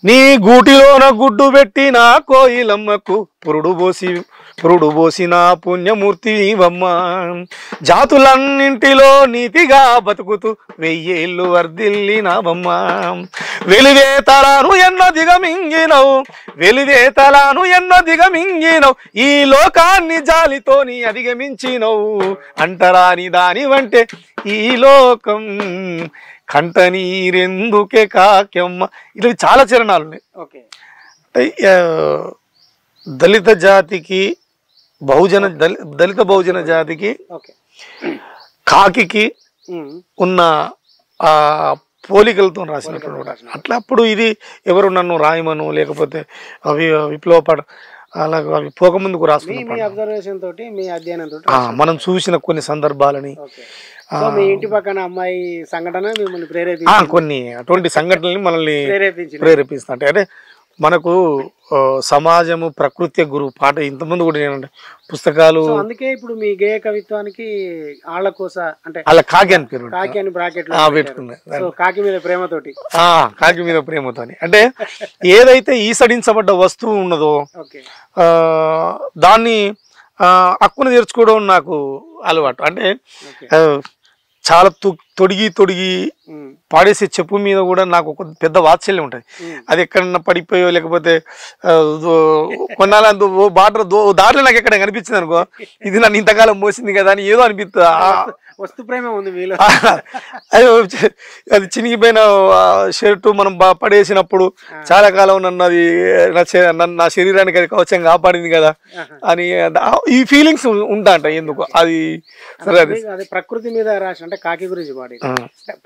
నీ గూటిలోన గుడ్డు పెట్టిన కోయిలమ్మకు పురుడు పోసిన పుణ్యమూర్తివమ్మ జాతులన్నింటిలో నీతిగా బతుకుతూ 1000 ఏళ్ళు వర్ధిల్లినావమ్మ. వెలివేతలాను ఎన్నో దిగమింగినవు ఈ లోకాన్ని జాలితోని అధిగమించినవు అంటరాని దాని వంటే ఈ లోకం కంట నీరెందుకే కాకమ్మ. ఇట్లా చాలా చరణాలు ఉన్నాయి. దళిత జాతికి దళిత బహుజన జాతికి కాకి ఉన్న ఆ పోలికలతో రాసినటువంటి అట్లా. అప్పుడు ఇది ఎవరు నన్ను రాయమను లేకపోతే అవి విప్లవ పాట అలాగే అవి పోకముందుకు రాసుకున్న మనం చూసిన కొన్ని సందర్భాలని మీ ఇంటి పక్కన అమ్మాయి సంఘటన మిమ్మల్ని కొన్ని అటువంటి సంఘటనల్ని మనల్ని ప్రేరేపిస్తా. అంటే మనకు సమాజము ప్రకృతి గురువు పాట ఇంతకుముందు కూడా నేను పుస్తకాలు. అందుకే ఇప్పుడు మీ గేయ కవిత్వానికి ఆళ్ళకోస అంటే అలా కాకి అని పేరు కాకి అని బ్రాకెట్ పెట్టుకున్నా. కాకి మీద ప్రేమతోని అంటే ఏదైతే ఈసడించబడ్డ వస్తువు ఉన్నదో దాన్ని హక్కును తీర్చుకోవడం నాకు అలవాటు. అంటే చాలా తొడిగి పాడేసే చెప్పు మీద కూడా నాకు ఒక పెద్ద వాత్సల్యం ఉంటుంది. అది ఎక్కడన్నా పడిపోయో లేకపోతే కొన్నాళ్ళ దారిలో నాకు ఎక్కడ కనిపించింది అనుకో ఇది నన్ను ఇంతకాలం మోసింది కదా అని ఏదో అనిపిస్తుంది. వస్తు ప్రేమ ఉంది మీలో. అది చినిగిపోయిన షర్టు మనం పడేసినప్పుడు చాలా కాలం నన్ను అది నా శరీరానికి అది కవచం కాపాడింది కదా అని ఈ ఫీలింగ్స్ ఉంటా అంట. ఎందుకు అది సరే అది ప్రకృతి మీద రాసి అంటే కాకి గురించి పాడి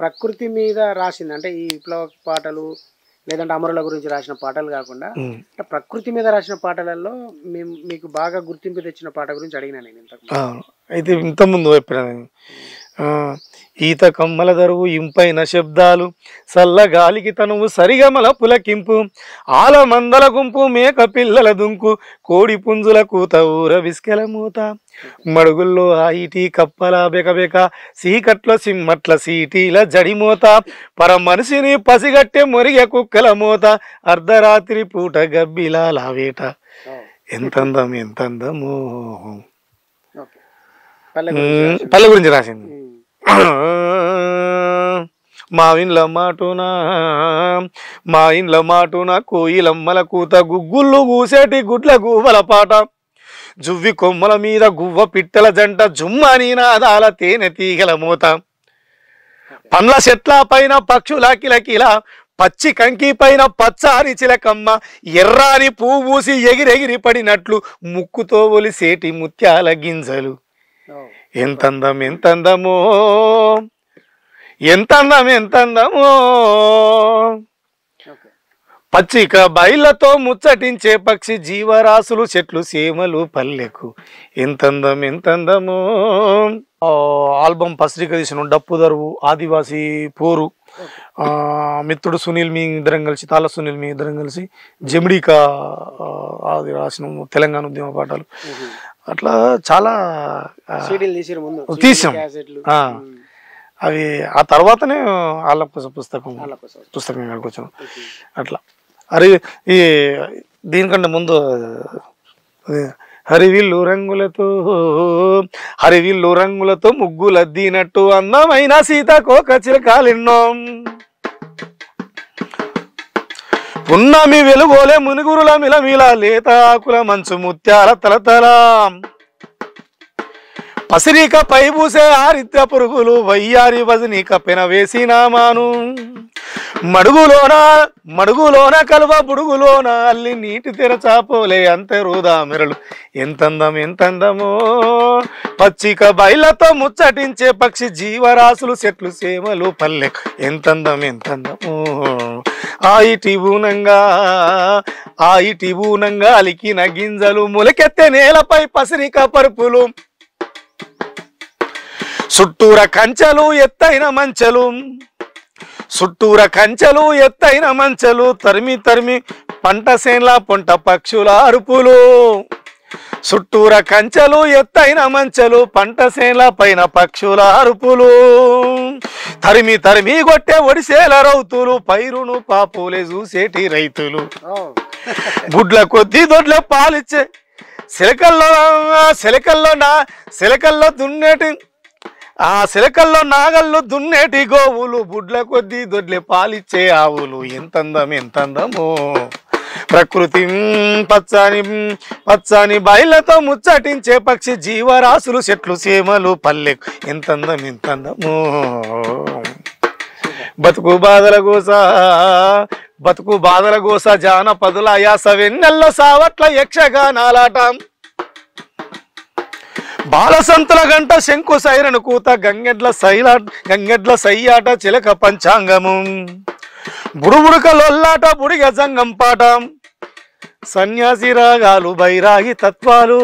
ప్రకృతి మీద రాసింది అంటే ఈ విప్లవ పాటలు లేదంటే అమరుల గురించి రాసిన పాటలు కాకుండా ప్రకృతి మీద రాసిన పాటలలో మీకు బాగా గుర్తింపు తెచ్చిన పాట గురించి అడిగినా నేను ఇంతకు. అయితే ఇంతకుముందు చెప్పిన ఈత కమ్మల దరువు ఇంపైన శబ్దాలు సల్లగాలికి తనువు సరిగమల పులకింపు ఆల మందల గుంపు మేక పిల్లల దుంకు కోడి పుంజుల కూత ఊర విస్కెల మూత మడుగుల్లో ఆయిటి కప్పల బెకబెక సీకట్లో సిమ్మట్ల సీటీల జడిమోత పర మనిషిని పసిగట్టె మొరిగె కుక్కల మోత అర్ధరాత్రి పూట గబ్బిలాల వేట ఎంతందమో పల్లె గురించి రాసింది. మా ఇండ్ల మాటున కోయిలమ్మల కూత గుగ్గుళ్ళు కూసేటి గుడ్ల గువ్వల పాట జువ్వి కొమ్మల మీద గువ్వ పిట్టల జంట జుమ్మని నాదాల తేనె తీగల మూత పండ్ల చెట్ల పైన పక్షుల కిలకిల పచ్చి కంకి పైన పచ్చాని చిలకమ్మ ఎర్రాని పూసి ఎగిరెగిరి పడినట్లు ముక్కుతో ఒలిసేటి ముత్యాల గింజలు. ఎంతందం ఎంతందమో ఎంతందం ఎంతందమో పచ్చిక బయళ్ళతో ముచ్చటించే పక్షి జీవరాశులు చెట్లు సీమలు పల్లెకు ఎంతందం ఎంతందమో. ఆల్బమ్ పసిరిక తీసిన డప్పు దరువు ఆదివాసీ పోరు మిత్రుడు సునీల్ మీ ఇద్దరం కలిసి తాళ సునీల్ మీ ఇద్దరం కలిసి జమిడికా అది రాసిన తెలంగాణ ఉద్యమ పాఠాలు అట్లా చాలా తీసాం. అవి ఆ తర్వాతనే పుస్తకం కాడికి వచ్చాను అట్లా. అరే ఈ దీనికంటే ముందు హరివిల్లు రంగులతో ముగ్గులద్దినట్టు అందమైన సీతాకోక చిలకాలెన్నో పున్నమి వెలుగోలే మునుగురుల మిలమిల లేత ఆకుల మంచు ముత్యాల తలతల పసిరిక పై పూసే ఆరిద్ర పురుగులు వయ్యారి వజనిక పెన వేసినామాను మడుగులోన కలువ బుడుగులోన అల్లి నీటి తెరచాపోలే అంతే రూదా మెరలు ఎంతందం ఎంతందమో పచ్చిక బయళ్ళతో ముచ్చటించే పక్షి జీవరాశులు చెట్లు సేమలు పల్లె ఎంతందం ఎంతందమో ఆయిటి ఊనంగా అలికిన గింజలు మొలకెత్తే నేలపై పసిరిక పరుపులు చుట్టూర కంచెలు ఎత్తైన మంచెలు తరిమి పంట సేన్ల పొంట పక్షుల అరుపులు చుట్టూర కంచెలు ఎత్తైన మంచెలు పంట సేన్ల పైన పక్షుల అరుపులు తరిమి కొట్టే ఒడిసేల రౌతులు పైరును పాపులే చూసేటి రైతులు గుడ్ల కొద్ది దొడ్ల పాలిచ్చే శిలకల్లో దున్నేటి ఆ శిలకల్లో నాగళ్ళు దున్నేటి గోవులు బుడ్ల కొద్దీ దొడ్లే పాలిచ్చే ఆవులు ఎంతందం ఎంతందమో ప్రకృతి పచ్చని బయళ్ళతో ముచ్చటించే పక్షి జీవరాశులు చెట్లు సీమలు పల్లెకు ఎంతందం ఎంతందమో బతుకు బాధల గోస జానపదుల యాస వెన్నెల్లో సావట్ల యక్షగానాలాట బాలసంతుల గంట శంకు సైరను కూత గంగెడ్ల సయ్యాట చిలక పంచాంగము బుడుబుడుక లొల్లాట బుడిగ జంగం పాట సన్యాసి రాగాలు బైరాగి తత్వాలు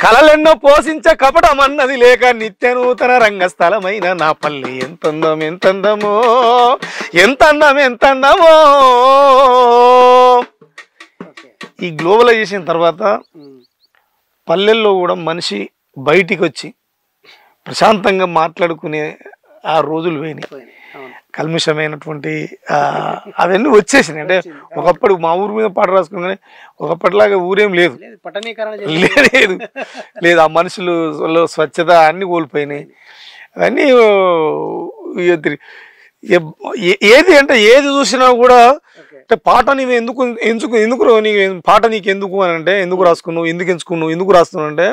కలలెన్నో పోషించ కపటమన్నది లేక నిత్య నూతన రంగస్థలమైన నా పల్లె ఎంతందమో ఈ గ్లోబలైజేషన్ తర్వాత పల్లెల్లో కూడా మనిషి బయటికి వచ్చి ప్రశాంతంగా మాట్లాడుకునే ఆ రోజులు పోయినాయి. కల్మిషమైనటువంటి అవన్నీ వచ్చేసినాయి. అంటే ఒకప్పుడు మా ఊరి మీద పాట రాసుకుని ఒకప్పటిలాగా ఊరేం లేదు. ఆ మనుషులు స్వచ్ఛత అన్ని కోల్పోయినాయి. అవన్నీ ఏది అంటే ఏది చూసినా కూడా అంటే పాట నీవు ఎందుకు పాట నీకు ఎందుకు అని అంటే ఎందుకు రాసుకున్నావు, ఎందుకు ఎంచుకున్నావు, ఎందుకు రాస్తున్నావు అంటే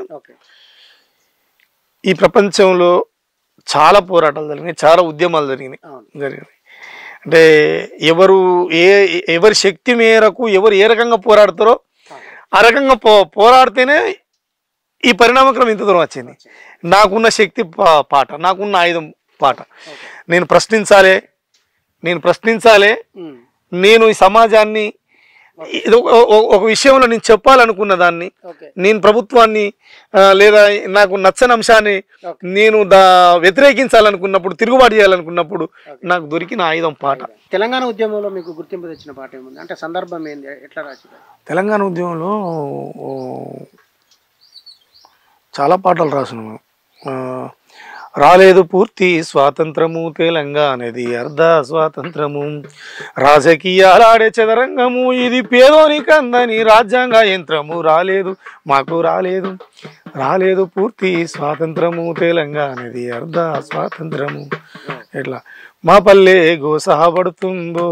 ఈ ప్రపంచంలో చాలా పోరాటాలు జరిగినాయి, చాలా ఉద్యమాలు జరిగినాయి. అంటే ఎవరి శక్తి మేరకు ఎవరు ఏ రకంగా పోరాడతారో ఆ రకంగా పోరాడితేనే ఈ పరిణామక్రమం ఇంత దూరం వచ్చింది. నాకున్న శక్తి పాట, నాకున్న ఆయుధం పాట. నేను ప్రశ్నించాలి, నేను ఈ సమాజాన్ని ఒక విషయంలో నేను చెప్పాలనుకున్న దాన్ని, నేను ప్రభుత్వాన్ని లేదా నాకు నచ్చని అంశాన్ని నేను వ్యతిరేకించాలనుకున్నప్పుడు, తిరుగుబాటు చేయాలనుకున్నప్పుడు నాకు దొరికిన ఆయుధం పాట. తెలంగాణ ఉద్యమంలో మీకు గుర్తింపు తెచ్చిన పాట ఏముంది అంటే సందర్భం ఏంది, ఎట్లా రాశారు? తెలంగాణ ఉద్యమంలో చాలా పాటలు రాసినాము. రాలేదు పూర్తి స్వాతంత్రము, తెలంగాణది అర్ధ స్వాతంత్రము, రాజకీయాలాడే చదరంగము, ఇది పేదోనికి అందని రాజ్యాంగ యంత్రము, మాకు రాలేదు పూర్తి స్వాతంత్రము, తెలంగాణది అర్ధ స్వాతంత్రము. ఎట్లా మా పల్లె గోసహపడుతుందో,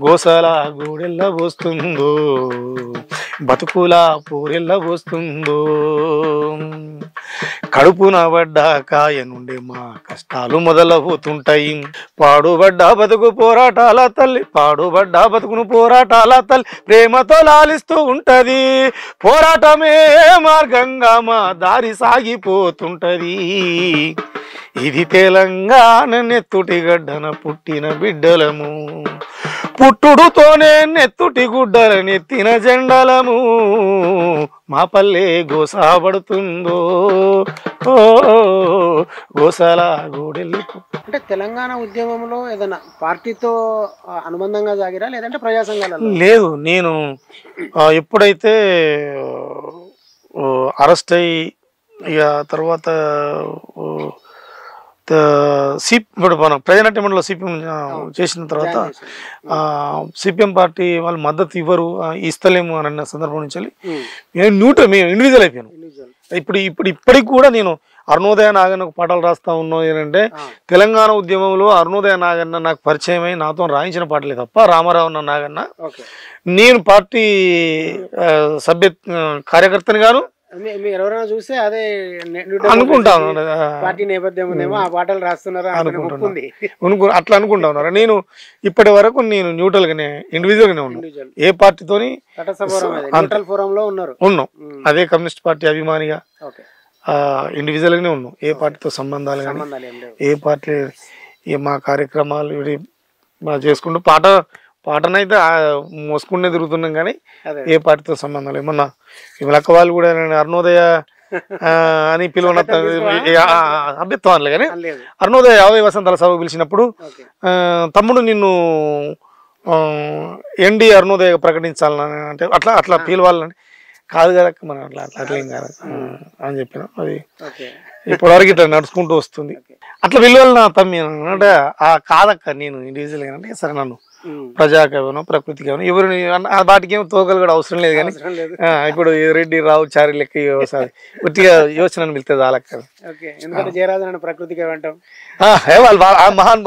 గోసల గూడెల్ల పోస్తుందో, బతుకుల పూరెల్ల పోస్తుందో, కడుపున పడ్డాక ఎనుండే మా కష్టాలు మొదలవుతుంటాయి. పాడుబడ్డ బతుకు పోరాటాల తల్లి, పాడుబడ్డ బతుకును పోరాటాల తల్లి ప్రేమతో లాలిస్తూ ఉంటది. పోరాటమే మార్గంగా మా దారి సాగిపోతుంటది. ఇది తెలంగాణ నెత్తుటి గడ్డన పుట్టిన బిడ్డలము, పుట్టుడుతోనే నెత్తుటి గుడ్డల నెత్తిన జెండలము. మా పల్లె గోసాబడుతుందో గోసాల గోడెల్లి. అంటే తెలంగాణ ఉద్యమంలో ఏదైనా పార్టీతో అనుబంధంగా సాగిరా లేదంటే ప్రజా సంఘాలలో? లేదు, నేను ఎప్పుడైతే అరెస్ట్ అయ్యి ఇక తర్వాత ఇప్పుడు మనం ప్రజానాట్య మండలిలో సిపిఎం చేసిన తర్వాత సిపిఎం పార్టీ వాళ్ళు మద్దతు ఇవ్వరు, ఇస్తలేము అని అన్న సందర్భం నుంచి మేము ఇండివిజువల్ అయిపోయాను. ఇప్పటికి కూడా నేను అరుణోదయ నాగన్నకు పాటలు రాస్తా ఉన్నాను. ఏంటంటే తెలంగాణ ఉద్యమంలో అరుణోదయ నాగన్న నాకు పరిచయమై నాతో రాయించిన పాటలే తప్ప రామారావు నాగన్న నేను పార్టీ సభ్య కార్యకర్తని గాను ఎవరైనా చూస్తే అదే అనుకుంటాను. పార్టీ నేపథ్యం ఆ పాటలు రాస్తున్నారా అట్లా అనుకుంటా ఉన్నారు. నేను ఇప్పటి వరకు నేను న్యూట్రల్ గానే ఇండివిజువల్ గానే ఉన్నాను. ఏ పార్టీతోని ఉన్నాం, అదే కమ్యూనిస్ట్ పార్టీ అభిమానిగా ఇండివిజువల్ గానే ఉన్నాం. ఏ పార్టీతో సంబంధాలు కానీ ఏ పార్టీ మా కార్యక్రమాలు ఇవి చేసుకుంటూ పాటనైతే మోసుకుంటే తిరుగుతున్నాం కానీ ఏ పార్టీతో సంబంధం లేదు. మొన్న లక్క వాళ్ళు కూడా అరుణోదయ అని పిలువన అభ్యత్వం అనలే కానీ అరుణోదయ 50 వసంతాల సభ పిలిచినప్పుడు తమ్ముడు నిన్ను ఎండి అరుణోదయ ప్రకటించాలని అంటే అట్లా పిలవాలని కాదు కదా మనం అట్లేం కాదు అని చెప్పిన. అది ఇప్పటివరకు ఇట్లా నడుచుకుంటూ వస్తుంది. అట్లా విలువలు నా తమ్మి అంటే కాదక్క నేను ఇండివిజువల్ గా అంటే సరే నన్ను ప్రజాకవనం ప్రకృతి కవనం ఎవరు వాటికి ఏమో తోకలు కూడా అవసరం లేదు. కానీ ఇప్పుడు రెడ్డి రావు చారి లెక్క కొద్దిగా యోచనను పిలుస్తుంది వాళ్ళకి. మహాన్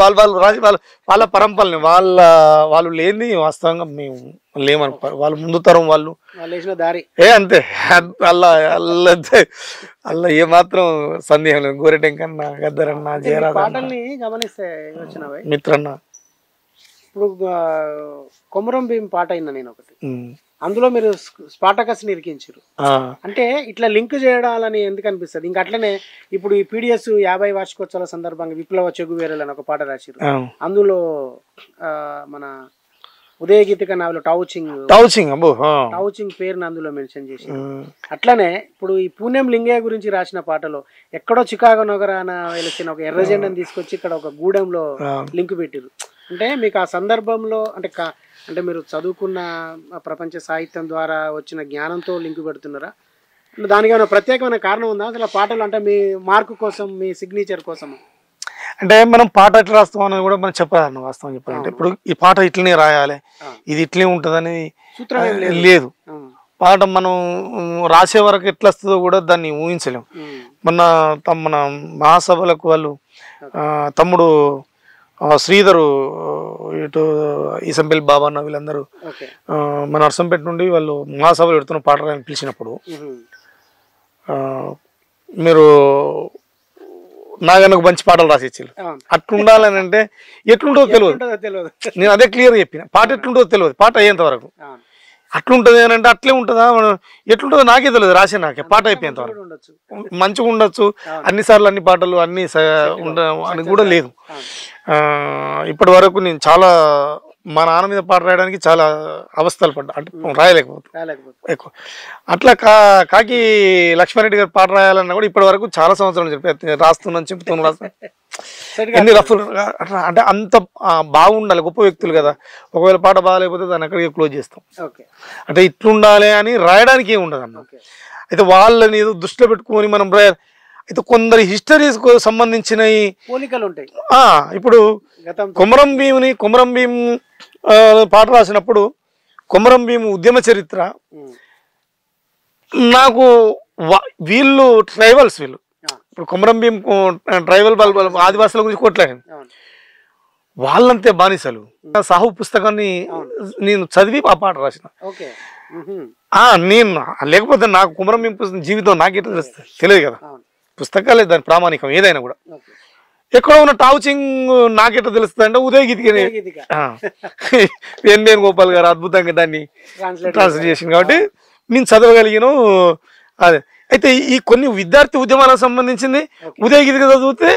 వాళ్ళ పరంపరని వాళ్ళు లేని వాస్తవంగా మేము లేమనుకో. వాళ్ళు ముందు తరం వాళ్ళు అంతే అల్ల ఏమాత్రం సందేహం లేదు. గోరెటెంకన్నా గద్దరన్న జయరాజన్న మిత్రన్న. ఇప్పుడు కొమరం భీం పాట అయినా నేను ఒకటి, అందులో మీరు స్పాటకస్ నిరికించారు అంటే ఇట్లా లింక్ చేయడాలని ఎందుకు అనిపిస్తుంది? ఇంకా అట్లనే ఇప్పుడు ఈ పీడిఎస్ 50 వార్షికోత్సవాల సందర్భంగా విప్లవ చెగువేరలని ఒక పాట రాశారు. అందులో మన ఉదయగీతిక నావలో టౌచింగ్ పేరుని అందులో మెన్షన్ చేసి, అట్లనే ఇప్పుడు ఈ పూణెం లింగయ్య గురించి రాసిన పాటలో ఎక్కడో చికాగో నగరాన వెలిసిన ఒక ఎర్ర జెండాను తీసుకొచ్చి ఇక్కడ ఒక గూడెంలో లింక్ పెట్టారు. అంటే మీకు ఆ సందర్భంలో అంటే మీరు చదువుకున్న ప్రపంచ సాహిత్యం ద్వారా వచ్చిన జ్ఞానంతో లింక్ పెడుతున్నారా? దానికి ఏమైనా ప్రత్యేకమైన కారణం ఉందా అసలు పాటలు? అంటే మీ మార్కు కోసం, మీ సిగ్నేచర్ కోసం అంటే మనం పాట ఎట్లా రాస్తాం అనేది కూడా మనం చెప్పాలన్న వాస్తవం చెప్పాలంటే ఇప్పుడు ఈ పాట ఇట్లనే రాయాలి, ఇది ఇట్లనే ఉంటుందని లేదు. పాట మనం రాసే వరకు ఎట్లా వస్తుందో కూడా దాన్ని ఊహించలేము. మన మహాసభలకు వాళ్ళు తమ్ముడు శ్రీధరు ఇటు ఈసంపల్లి బాబన్న వీళ్ళందరూ మన నర్సంపేట నుండి వాళ్ళు మహాసభలు పెడుతున్న పాట రాయని పిలిచినప్పుడు మీరు నాగన్నకు మంచి పాటలు రాసి ఇచ్చారు. అట్లుండాలని అంటే ఎట్లుంటుందో తెలియదు. నేను అదే క్లియర్ చెప్పిన, పాట ఎట్లుంటుందో తెలియదు, పాట అయ్యేంత వరకు. అట్లుంటది అని అంటే అట్లే ఉంటుందా, ఎట్లుంటుందో నాకే తెలియదు. రాసే నాకే పాట అయిపోయేంత వరకు మంచిగా ఉండొచ్చు, అన్నిసార్లు అన్ని పాటలు అన్ని అని కూడా లేదు. ఇప్పటి వరకు నేను చాలా మా నాన్న మీద పాట రాయడానికి చాలా అవస్థలు పడ్డా, అంటే రాయలేకపోతే ఎక్కువ. అట్లా కాకి లక్ష్మారెడ్డి గారు పాట రాయాలన్నా కూడా ఇప్పటి వరకు చాలా సంవత్సరాలు చెప్పి రాస్తున్నాను, చెప్తున్నాను, ఎన్ని రఫ్ అట్లా. అంటే అంత బాగుండాలి, గొప్ప వ్యక్తులు కదా. ఒకవేళ పాట బాగాలేకపోతే దాన్ని అక్కడికి క్లోజ్ చేస్తాం. అంటే ఇట్లుండాలి అని రాయడానికి ఏమి ఉండదు అన్న. అయితే వాళ్ళని ఏదో దృష్టిలో పెట్టుకొని మనం అయితే కొందరు హిస్టరీస్ కు సంబంధించినవి పోలికలు ఉంటాయి. ఇప్పుడు కొమరం భీం పాట రాసినప్పుడు కొమరం భీం ఉద్యమ చరిత్ర నాకు వీళ్ళు ట్రైబల్స్, వీళ్ళు ఇప్పుడు కొమరం భీం ట్రైబల్ ఆదివాసుల గురించి కొట్లాడాను. వాళ్ళంతే బానిసలు. సాహు పుస్తకాన్ని నేను చదివి ఆ పాట రాసిన. నేను లేకపోతే నాకు కొమరం భీం జీవితం నాకే తెలియదు కదా. పుస్తకాలే దాని ప్రామాణికం ఏదైనా కూడా. ఓకే. ఎక్కడో ఉన్న టావుచింగ్ నాకెట్లా తెలుస్తుంది అంటే ఉదయగీతికి గీతిక ఎన్ఎన్ గోపాల్ గారు అద్భుతంగా దాన్ని ట్రాన్స్లేట్ ట్రాన్స్లేట్ చేసింది కాబట్టి నేను చదవగలిగాను. అదే అయితే ఈ కొన్ని విద్యార్థి ఉద్యమాలకు సంబంధించింది ఉదయగీతికి చదివితే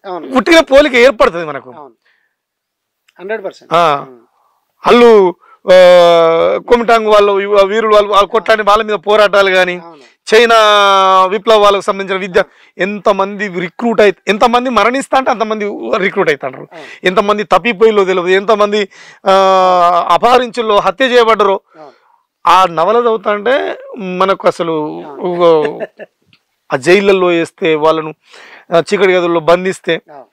అవును పుట్టిన పోలిక ఏర్పడుతుంది మనకు. అవును 100%. వాళ్ళు కొమిటాంగ్ వాళ్ళు వీరులు వాళ్ళు కొట్లాని వాళ్ళ మీద పోరాటాలు కానీ అవును చైనా విప్లవ వాళ్ళకు సంబంధించిన విద్య ఎంతమంది రిక్రూట్ అయితే ఎంతమంది మరణిస్తా అంటే అంతమంది రిక్రూట్ అవుతారు, ఎంతమంది తప్పిపోయిలో తెలియదు, ఎంతమంది అపహరించుల్లో హత్య చేయబడ్డరు. అవును ఆ నవల చదువుతా అంటే మనకు అసలు ఆ జైళ్ళల్లో వేస్తే వాళ్ళను చీకటి గదుల్లో బంధిస్తే అవును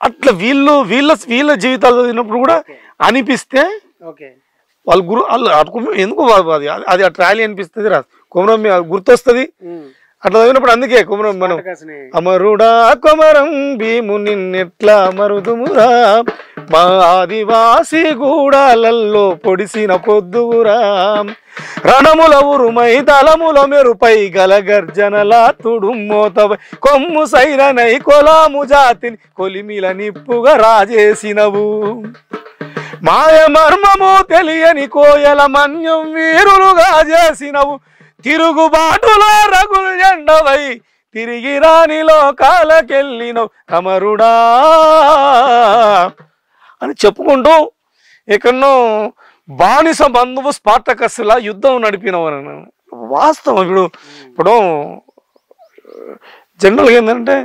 అట్లా వీళ్ళ జీవితాలు చదివినప్పుడు కూడా అనిపిస్తే ఓకే వాళ్ళు వాళ్ళు ఎందుకు అది ఆ ట్రాలీ అనిపిస్తుంది రాదు కొమరం గుర్తొస్తుంది అట్లా చదివినప్పుడు. అందుకే కొమరం మనం అమరుడా కొమరం భీము నిన్నెట్లా మరుదుమురా మా ఆదివాసి గూడాలల్లో పొడిసిన పొద్దువురా రణముల ఉరుమై తలముల మెరుపై గల గర్జనలా తుడుమోతవై కొమ్ము సైరనై కొలాము జాతిని కొలిమిల నిప్పుగా రాజేసినవు మాయ మర్మము తెలియని కోయల మన్యం వీరులుగా చేసినవు తిరుగుబాటులో రగులు ఎండవై తిరిగి రాని లోకాలకెళ్ళినవు అమరుడా అని చెప్పుకుంటూ ఎక్కడో బానిస బంధువు స్పార్టకస్లా యుద్ధం నడిపినవు. వాస్తవం ఇప్పుడు జనరల్గా ఏంటంటే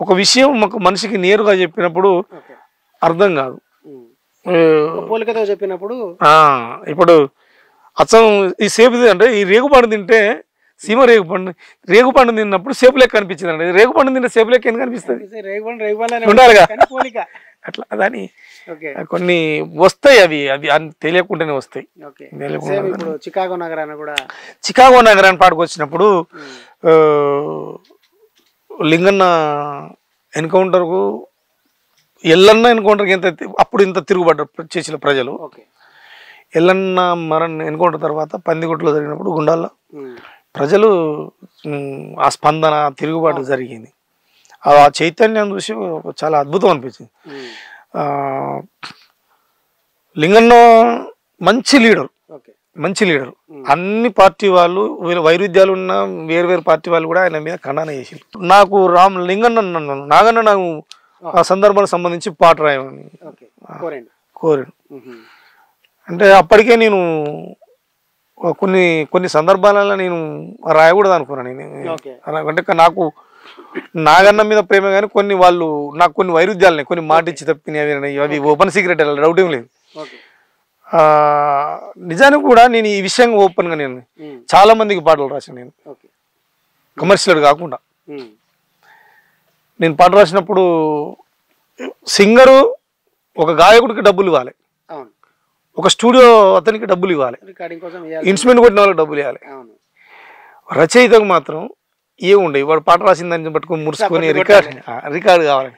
ఒక విషయం ఒక మనిషికి నేరుగా చెప్పినప్పుడు అర్థం కాదు, పోలికతో చెప్పినప్పుడు. ఇప్పుడు అచ్చం ఈ సేపు అంటే ఈ రేగుపండు తింటే సీమ రేగుపండు తిన్నప్పుడు సేపు లెక్క అనిపించింది అండి. రేగుపండు తింటే సేపు లెక్క ఎందుకు అనిపిస్తుంది? ఉండాలిగా అట్లా దాని కొన్ని వస్తాయి, అవి తెలియకుండానే వస్తాయి. ఇప్పుడు చికాగో నగరాన్ని పాడుకొచ్చినప్పుడు లింగన్న ఎన్కౌంటర్కు ఎల్లన్న ఎన్కౌంటర్కి అప్పుడు ఇంత తిరుగుబడ్డారు చేసిన ప్రజలు. ఎల్లన్న ఎన్కౌంటర్ తర్వాత పందిగుట్లో జరిగినప్పుడు గుండాల్లో ప్రజలు ఆ స్పందన తిరుగుబాటు జరిగింది. ఆ చైతన్యం చూసి చాలా అద్భుతం అనిపించింది. లింగన్న మంచి లీడర్, అన్ని పార్టీ వాళ్ళు వైరుధ్యాలు ఉన్న వేరు పార్టీ వాళ్ళు కూడా ఆయన మీద ఖండన చేసి నాకు లింగన్న నాగన్న నాకు ఆ సందర్భానికి సంబంధించి పాట రాయమని కోరాడు. అంటే అప్పటికే నేను కొన్ని సందర్భాలలో నేను రాయకూడదు అనుకున్నాను. అంటే నాకు నాగన్న మీద ప్రేమ కానీ నాకు కొన్ని వైరుధ్యాలని కొన్ని మాటిచ్చి తప్పినవి అవి ఓపెన్ సీక్రెట్ డౌట్ ఏం లేదు. నిజానికి కూడా నేను ఈ విషయంగా ఓపెన్గా నేను చాలా మందికి పాటలు రాశాను. నేను కమర్షియల్ కాకుండా నేను పాట రాసినప్పుడు సింగరు ఒక గాయకుడికి డబ్బులు ఇవ్వాలి, ఒక స్టూడియో అతనికి డబ్బులు ఇవ్వాలి, ఇన్స్ట్రుమెంట్ కొట్టిన వాళ్ళకి డబ్బులు ఇవ్వాలి. రచయితకు మాత్రం ఏముండే వాడు పాట రాసిందని పట్టుకొని మురుసుకొని రికార్డు కావాలని.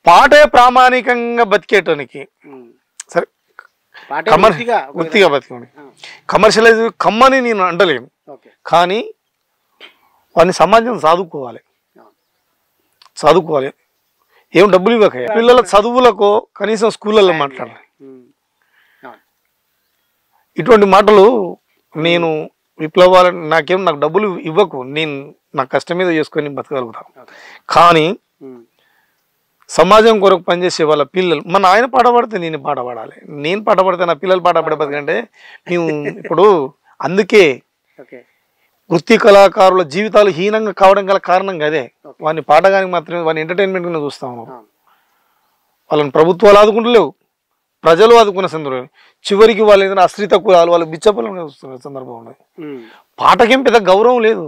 పాటే ప్రామాణికంగా బతికేటానికి సరే వృత్తిగా బతికోండి, కమర్షియలైజ్ కమ్మని నేను అంటలేను, కానీ వాడిని సమాజం చదువుకోవాలి. ఏం డబ్బులు ఇవ్వక పిల్లల చదువులకో కనీసం స్కూళ్ళల్లో మాట్లాడాలి. ఇటువంటి మాటలు నేను విప్లవాలని నాకు డబ్బులు ఇవ్వకు, నేను నా కష్టం మీద చేసుకొని బతకగలుగుతాను. కానీ సమాజం కొరకు పనిచేసే వాళ్ళ పిల్లలు ఆయన పాట పాడితే నేను పాట పాడాలి, నేను పాట పాడితే నా పిల్లలు పాట పాడే బతకంటే మేము ఇప్పుడు అందుకే వృత్తి కళాకారుల జీవితాలు హీనంగా కావడం గల కారణం అదే. వాడిని పాడగానికి మాత్రమే వాడిని ఎంటర్టైన్మెంట్ కింద చూస్తాము. వాళ్ళని ప్రభుత్వాలు ఆదుకుంటలేవు, ప్రజలు ఆదుకునే సందర్భం. చివరికి వాళ్ళు ఏదైనా అశ్రిత కులాలు వాళ్ళు బిచ్చపల్లని చూస్తున్న సందర్భం ఉన్నది. పాటకేం పెద్ద గౌరవం లేదు.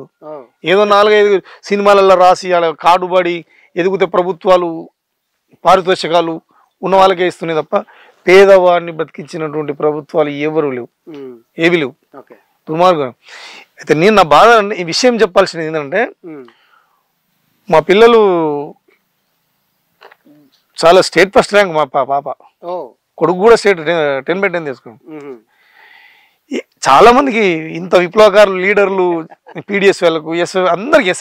ఏదో 4-5 సినిమాలలో రాసి అలా కాడుబడి ఎదిగితే ప్రభుత్వాలు పారితోషికాలు ఉన్న వాళ్ళకే ఇస్తున్నాయి తప్ప పేదవాడిని బతికించినటువంటి ప్రభుత్వాలు ఏవి లేవు. దుర్మార్గం. అయితే నేను నా బాధ ఈ విషయం చెప్పాల్సింది ఏంటంటే మా పిల్లలు చాలా స్టేట్ ఫస్ట్ ర్యాంక్. మా పాప కొడుకు కూడా స్టేట్ 10/10 తీసుకున్నాం. చాలా మందికి ఇంత విప్లవకారులు లీడర్లు పీడిఎస్ వాళ్ళకు అందరికి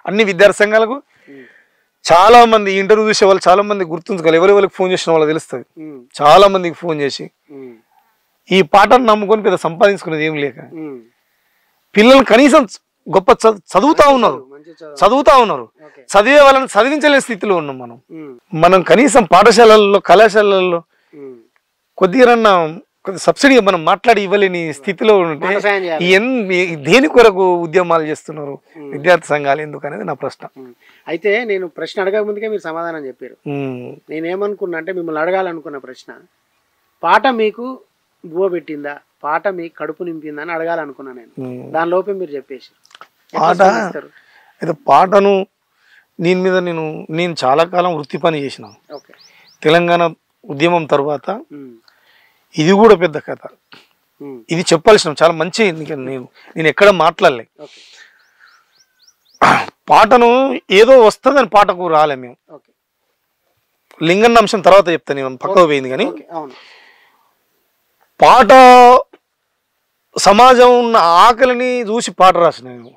అన్ని విద్యార్థి సంఘాలకు చాలా మంది ఇంటర్వ్యూ చూసే వాళ్ళు చాలా మంది గుర్తుంచుకోవాలి. ఎవరెవరికి ఫోన్ చేసిన వాళ్ళు తెలుస్తుంది. చాలా మందికి ఫోన్ చేసి ఈ పాటను నమ్ముకొని పెద్ద సంపాదించుకునేది ఏం లేక పిల్లలు కనీసం గొప్ప చదువుతా ఉన్నారు. చదివే వాళ్ళని చదివించలేని స్థితిలో ఉన్నాం. మనం కనీసం పాఠశాలల్లో కళాశాలల్లో కొద్దిగా సబ్సిడీ మనం మాట్లాడి ఇవ్వలేని స్థితిలో ఉంటే దేని కొరకు ఉద్యమాలు చేస్తున్నారు విద్యార్థి సంఘాలు ఎందుకు అనేది నా ప్రశ్న. అయితే నేను ప్రశ్న అడగక ముందుకే మీరు సమాధానం చెప్పారు. నేనేమనుకున్నా అంటే మిమ్మల్ని అడగాలనుకున్న ప్రశ్న, పాట మీకు బువ్వ పెట్టిందా, పాట మీకు కడుపు నింపిందా అని అడగాలనుకున్నా నేను. దాని లోపే మీరు చెప్పేసి పాట అయితే పాటను నేను చాలా కాలం వృత్తి పని చేసిన. తెలంగాణ ఉద్యమం తర్వాత ఇది కూడా పెద్ద కథ. ఇది చెప్పాల్సిన చాలా మంచి నేను ఎక్కడ మాట్లాడలే. పాటను ఏదో వస్తుందని పాటకు రాలే మేము. లింగన్న అంశం తర్వాత చెప్తాను, నేను పక్కకు పోయింది. కానీ పాట సమాజం ఉన్న ఆకలిని చూసి పాట రాసిన నేను.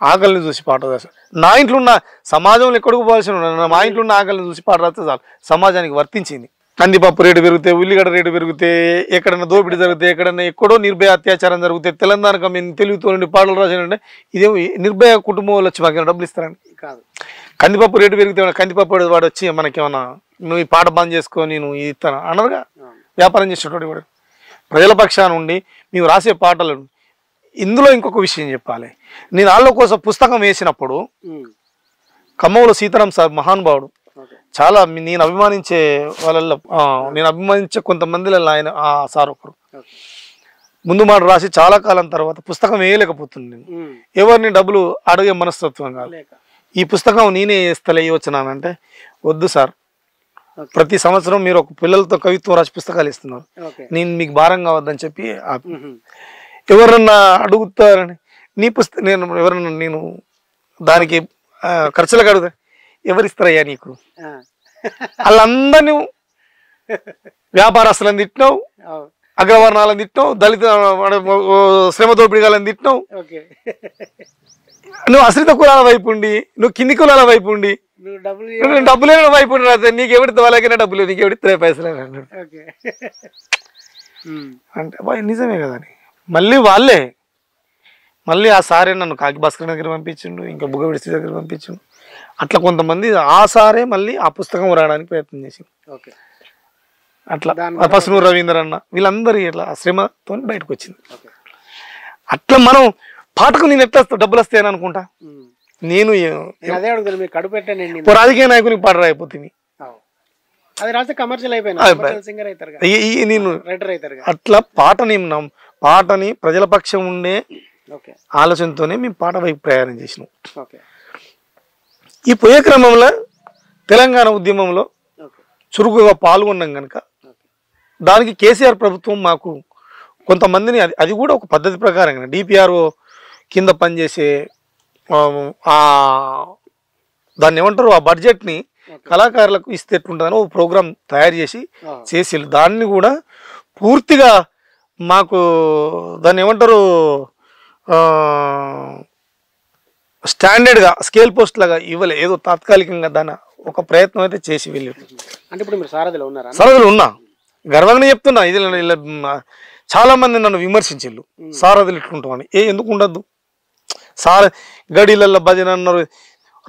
ఆకలిని చూసి పాట రాసిన. నా ఇంట్లో ఉన్న సమాజంలో ఎక్కడికి పోవాల్సిన మా ఇంట్లో ఉన్న ఆకలిని చూసి పాట రాస్తే చాలు, సమాజానికి వర్తించింది. కందిపప్పు రేటు పెరిగితే, ఉల్లిగడ్డ రేటు పెరిగితే, ఎక్కడన్నా దోపిడీ జరిగితే, ఎక్కడో నిర్భయ అత్యాచారం జరిగితే తెలంగాణకు మేము తెలుగుతో పాటలు రాసానంటే ఇదే నిర్భయ కుటుంబం వాళ్ళు వచ్చి మాకేమైనా డబ్బులు ఇస్తారని కాదు. కందిపప్పు రేటు పెరిగితే కందిపప్పు వాడు వచ్చి మనకేమన్నా నువ్వు ఈ పాట బంద్ చేసుకొని నువ్వు ఇది ఇస్తాను అనరుగా. వ్యాపారం చేసేటోడు వాడు ప్రజల పక్షాన ఉండి మేము రాసే పాటలు. ఇందులో ఇంకొక విషయం చెప్పాలి. నేను వాళ్ళ కోసం పుస్తకం వేసినప్పుడు ఖమ్మంలో సీతారాం సార్ మహానుభావుడు, చాలా నేను అభిమానించే వాళ్ళల్లో నేను అభిమానించే కొంతమందిలో ఆయన ఆ సార్ ఒకరు. ముందు మాట రాసి చాలా కాలం తర్వాత పుస్తకం వేయలేకపోతుంది. నేను ఎవరిని డబ్బులు అడిగే మనస్తత్వం కాదు. ఈ పుస్తకం నేనే వేస్తలే ఇవ్వచ్చున్నానంటే వద్దు సార్, ప్రతి సంవత్సరం మీరు ఒక పిల్లలతో కవిత్వం రాసి పుస్తకాలు ఇస్తున్నారు, నేను మీకు భారం కావద్దని చెప్పి ఎవరన్నా అడుగుతారని నీ పుస్తకం నేను దానికి ఖర్చులకు అడుగుతా, ఎవరిస్తారయ్యా నీకు? వాళ్ళందరినీ వ్యాపారస్తులను తిట్టినావు, అగ్రవర్ణాలను తిట్టినావు, దళిత శ్రమ దోపిడీగాలను తిట్టినావు, నువ్వు అశ్రిత కులాల వైపు ఉండి, నువ్వు కింది కులాల వైపు ఉండి, డబ్బులే వైపు ఉండి నీకు ఎవరితో వాళ్ళకైనా డబ్బులు, నీకు ఎవరితో పైసలు అన్నాడు. అంటే నిజమే కదా అని మళ్ళీ ఆ సారే నన్ను కాకి భాస్కర్ దగ్గర పంపించిండు, ఇంకా బుగ్గవిడిసి దగ్గర పంపించిండు. అట్లా కొంతమంది ఆ సారే మళ్ళీ ఆ పుస్తకం రాయడానికి ప్రయత్నం చేసింది. అట్లా పసునూరు రవీంద్ర అన్న వీళ్ళందరూ ఇట్లా శ్రమతో బయటకు వచ్చింది. అట్లా మనం పాటకు నేను ఎట్లా డబ్బులు వస్తాయని అనుకుంటా. నేను రాజకీయ నాయకునికి పాట రాయిపోతుంది, నేను అట్లా పాటని ప్రజల పక్షం ఉండే ఆలోచనతోనే మేము పాట వైపు ప్రయాణం చేసినాం. ఈ పోయే క్రమంలో తెలంగాణ ఉద్యమంలో చురుకుగా పాల్గొన్నాం కనుక దానికి కేసీఆర్ ప్రభుత్వం మాకు కొంతమందిని అది కూడా ఒక పద్ధతి ప్రకారంగా డిపిఆర్ఓ కింద పనిచేసే దాన్ని ఏమంటారు ఆ బడ్జెట్ని కళాకారులకు ఇస్తే ఎట్లుంటుందని ఒక ప్రోగ్రాం తయారు చేసి దాన్ని కూడా పూర్తిగా మాకు దాన్ని ఏమంటారు స్టాండర్డ్గా స్కేల్ పోస్ట్ లాగా ఇవ్వలే, ఏదో తాత్కాలికంగా దాన్ని ఒక ప్రయత్నం అయితే చేసి వెళ్ళి. అంటే ఇప్పుడు మీరు సారథిలో ఉన్నారా? సారథిలో ఉన్నా, గర్వంగా చెప్తున్నా. ఇది చాలా మంది నన్ను విమర్శించిళ్ళు, సారథులు ఇట్లుంటామని. ఎందుకు ఉండద్దు? గడిలల్లో భజన అన్నారు,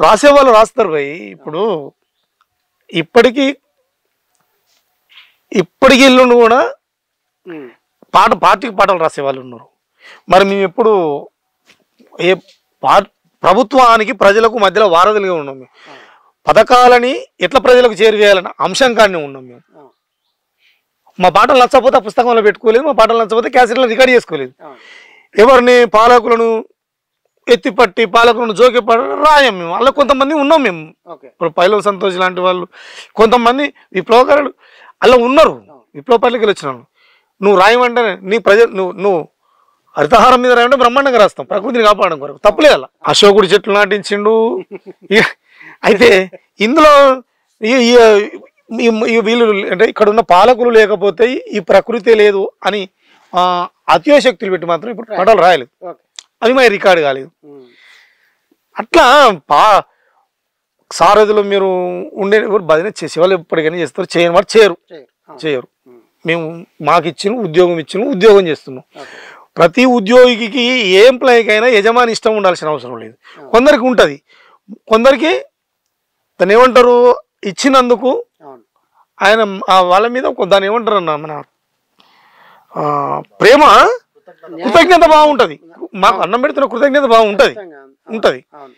రాసేవాళ్ళు రాస్తారు భయ్. ఇప్పుడు ఇప్పటికీ ఇల్లు కూడా పార్టీకి పాటలు రాసేవాళ్ళు ఉన్నారు. మరి మేము ఎప్పుడు ప్రభుత్వానికి ప్రజలకు మధ్యలో వారధులుగా ఉన్నాం. మేము పథకాలని ఎట్లా ప్రజలకు చేరువేయాలన్న అంశం కానీ ఉన్నాం. మేము మా పాటలు నచ్చకపోతే ఆ పుస్తకంలో పెట్టుకోలేదు, మా పాటలు నచ్చకపోతే క్యాసెట్లో రికార్డ్ చేసుకోలేదు. ఎవరిని పాలకులను ఎత్తిపట్టి పాలకులను జోకిపడి రాయం మేము. అలా కొంతమంది ఉన్నాం మేము. ఇప్పుడు పైలవ సంతోష్ లాంటి వాళ్ళు కొంతమంది విప్లవకారులు అలా ఉన్నారు. విప్లవ పల్లికలు వచ్చిన నువ్వు రాయమంటే నువ్వు హరితహారం మీద రాయంటే బ్రహ్మాండంగా రాస్తాం, ప్రకృతిని కాపాడడం కొరకు తప్పులే. అలా అశోకుడి చెట్లు నాటించిండు. అయితే ఇందులో వీళ్ళు అంటే ఇక్కడ ఉన్న పాలకులు లేకపోతే ఈ ప్రకృతి లేదు అని అత్యశక్తులు పెట్టి మాత్రం ఇప్పుడు పాటలు రాయలేదు, ఓకే. అవి మరి రికార్డు కాలేదు. ఉమ్. అట్లా సారథిలో మీరు ఉండే భజన చేసేవాళ్ళు ఎప్పటికైనా చేస్తారు, చేయని వాడు చేయరు. చేయరు. మేము మాకు ఇచ్చిన ఉద్యోగం చేస్తున్నాం. ఓకే. ప్రతి ఉద్యోగికి ఏ ఎంప్లాయీకి అయినా యజమాని ఇష్టం ఉండాల్సిన అవసరం లేదు. కొందరికి ఉంటుంది, కొందరికి దాన్ని ఏమంటారు ఇచ్చినందుకు అవును. ఆయన వాళ్ళ మీద దాన్ని ఏమంటారు అన్న మన ప్రేమ కృతజ్ఞత బాగుంటుంది. మాకు అన్నం పెడుతున్న కృతజ్ఞత బాగుంటుంది ఉంటుంది. అవును.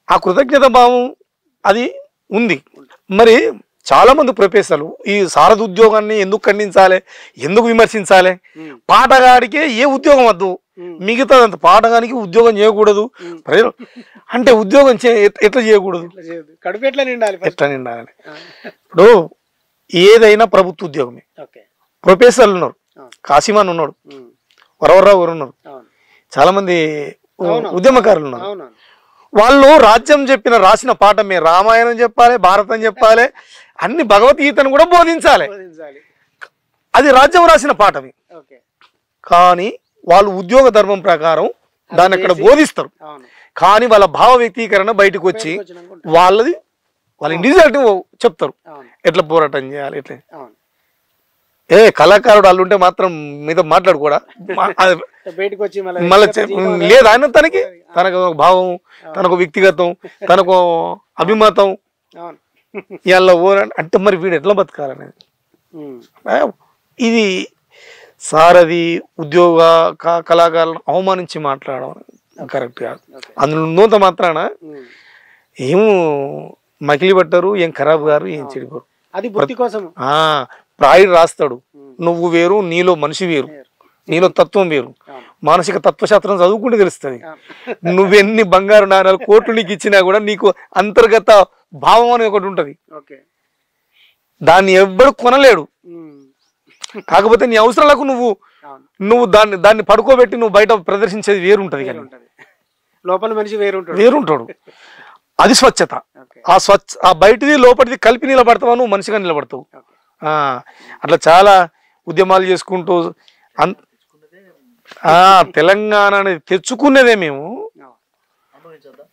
ఆ కృతజ్ఞత భావం అది ఉంది. మరి చాలా మంది ప్రొఫెసర్లు ఈ సారథి ఉద్యోగాన్ని ఎందుకు ఖండించాలి, ఎందుకు విమర్శించాలి? పాటగాడికే ఏ ఉద్యోగం వద్దు, మిగతాదంత పాటగానికి ఉద్యోగం చేయకూడదు. ప్రజలు అంటే ఉద్యోగం ఎట్లా చేయకూడదు, కడుపు ఎట్లా నిండాలి, ఎట్లా నిండాలి? ఇప్పుడు ఏదైనా ప్రభుత్వ ఉద్యోగమే. ఓకే. ప్రొఫెసర్లు ఉన్నారు, కాశీమాన్ ఉన్నాడు, వరవరరావు గారు ఉన్నారు, చాలా మంది ఉద్యమకారులు ఉన్నారు. అవును. వాళ్ళు రాజ్యం రాసిన పాఠమే రామాయణం చెప్పాలి, భారతం చెప్పాలి, అన్ని భగవద్గీతను కూడా బోధించాలి. అది రాజ్యం రాసిన పాఠమే. ఓకే. కానీ వాళ్ళు ఉద్యోగ ధర్మం ప్రకారం దాన్ని అక్కడ బోధిస్తారు. కానీ వాళ్ళ భావ వ్యక్తీకరణ బయటకు వచ్చి వాళ్ళ ఇండివిజువాలిటీ చెప్తారు, ఎట్లా పోరాటం చేయాలి, ఎట్లా. కళాకారుడు వాళ్ళు ఉంటే మాత్రం మీద మాట్లాడుకోడా మళ్ళీ లేదు. ఆయన తనకు భావం, తనకు వ్యక్తిగతం, తనకు అభిమతం ఇలా అంటే మరి వీడు ఎట్లా బతకాలనేది. ఇది సారథి ఉద్యోగ కళాకారులను అవమానించి మాట్లాడడం కరెక్ట్ కాదు. అందులో ఉన్నంత మాత్రాన ఏం మకిలి పట్టారు, ఏం ఖరాబ్ గారు, ఏం చెడిపోరు. అది బుద్ధి కోసం ప్రాయుడు రాస్తాడు, నువ్వు వేరు, నీలో మనిషి వేరు, నీలో తత్వం వేరు. మానసిక తత్వశాస్త్రం చదువుకుంటే తెలుస్తుంది. నువ్వెన్ని బంగారు నాణాలు కోట్లు నీకు ఇచ్చినా కూడా నీకు అంతర్గత భావం అనేది ఒకటి ఉంటది, దాన్ని ఎవ్వడు కొనలేడు. కాకపోతే నీ అవసరాలకు నువ్వు దాన్ని పడుకోబెట్టి నువ్వు బయట ప్రదర్శించేది వేరుంటది, కానీ లోపల మనిషి వేరుంటాడు. అది స్వచ్ఛత. ఆ బయటిది లోపలిది కలిపి నిలబడతావా, నువ్వు మనిషిగా నిలబడతావు. అట్లా చాలా ఉద్యమాలు చేసుకుంటూ తెలంగాణ అనేది తెచ్చుకునేదే మేము.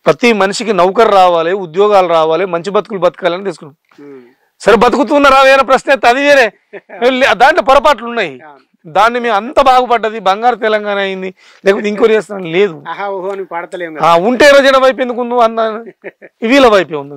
ప్రతి మనిషికి నౌకరు రావాలి, ఉద్యోగాలు రావాలి, మంచి బతుకులు బతకాలని తెచ్చుకున్నాం. సరే బతుకుతున్నారా వేరే ప్రశ్న, అది వేరే. దాంట్లో పొరపాట్లు ఉన్నాయి. దాన్ని మేము అంత బాగుపడ్డది బంగారు తెలంగాణ అయింది, లేకపోతే ఇంకోటి చేస్తాను లేదు. ఉంటే రోజున వైపు ఎందుకు అన్న వీళ్ళ వైపే ఉంది.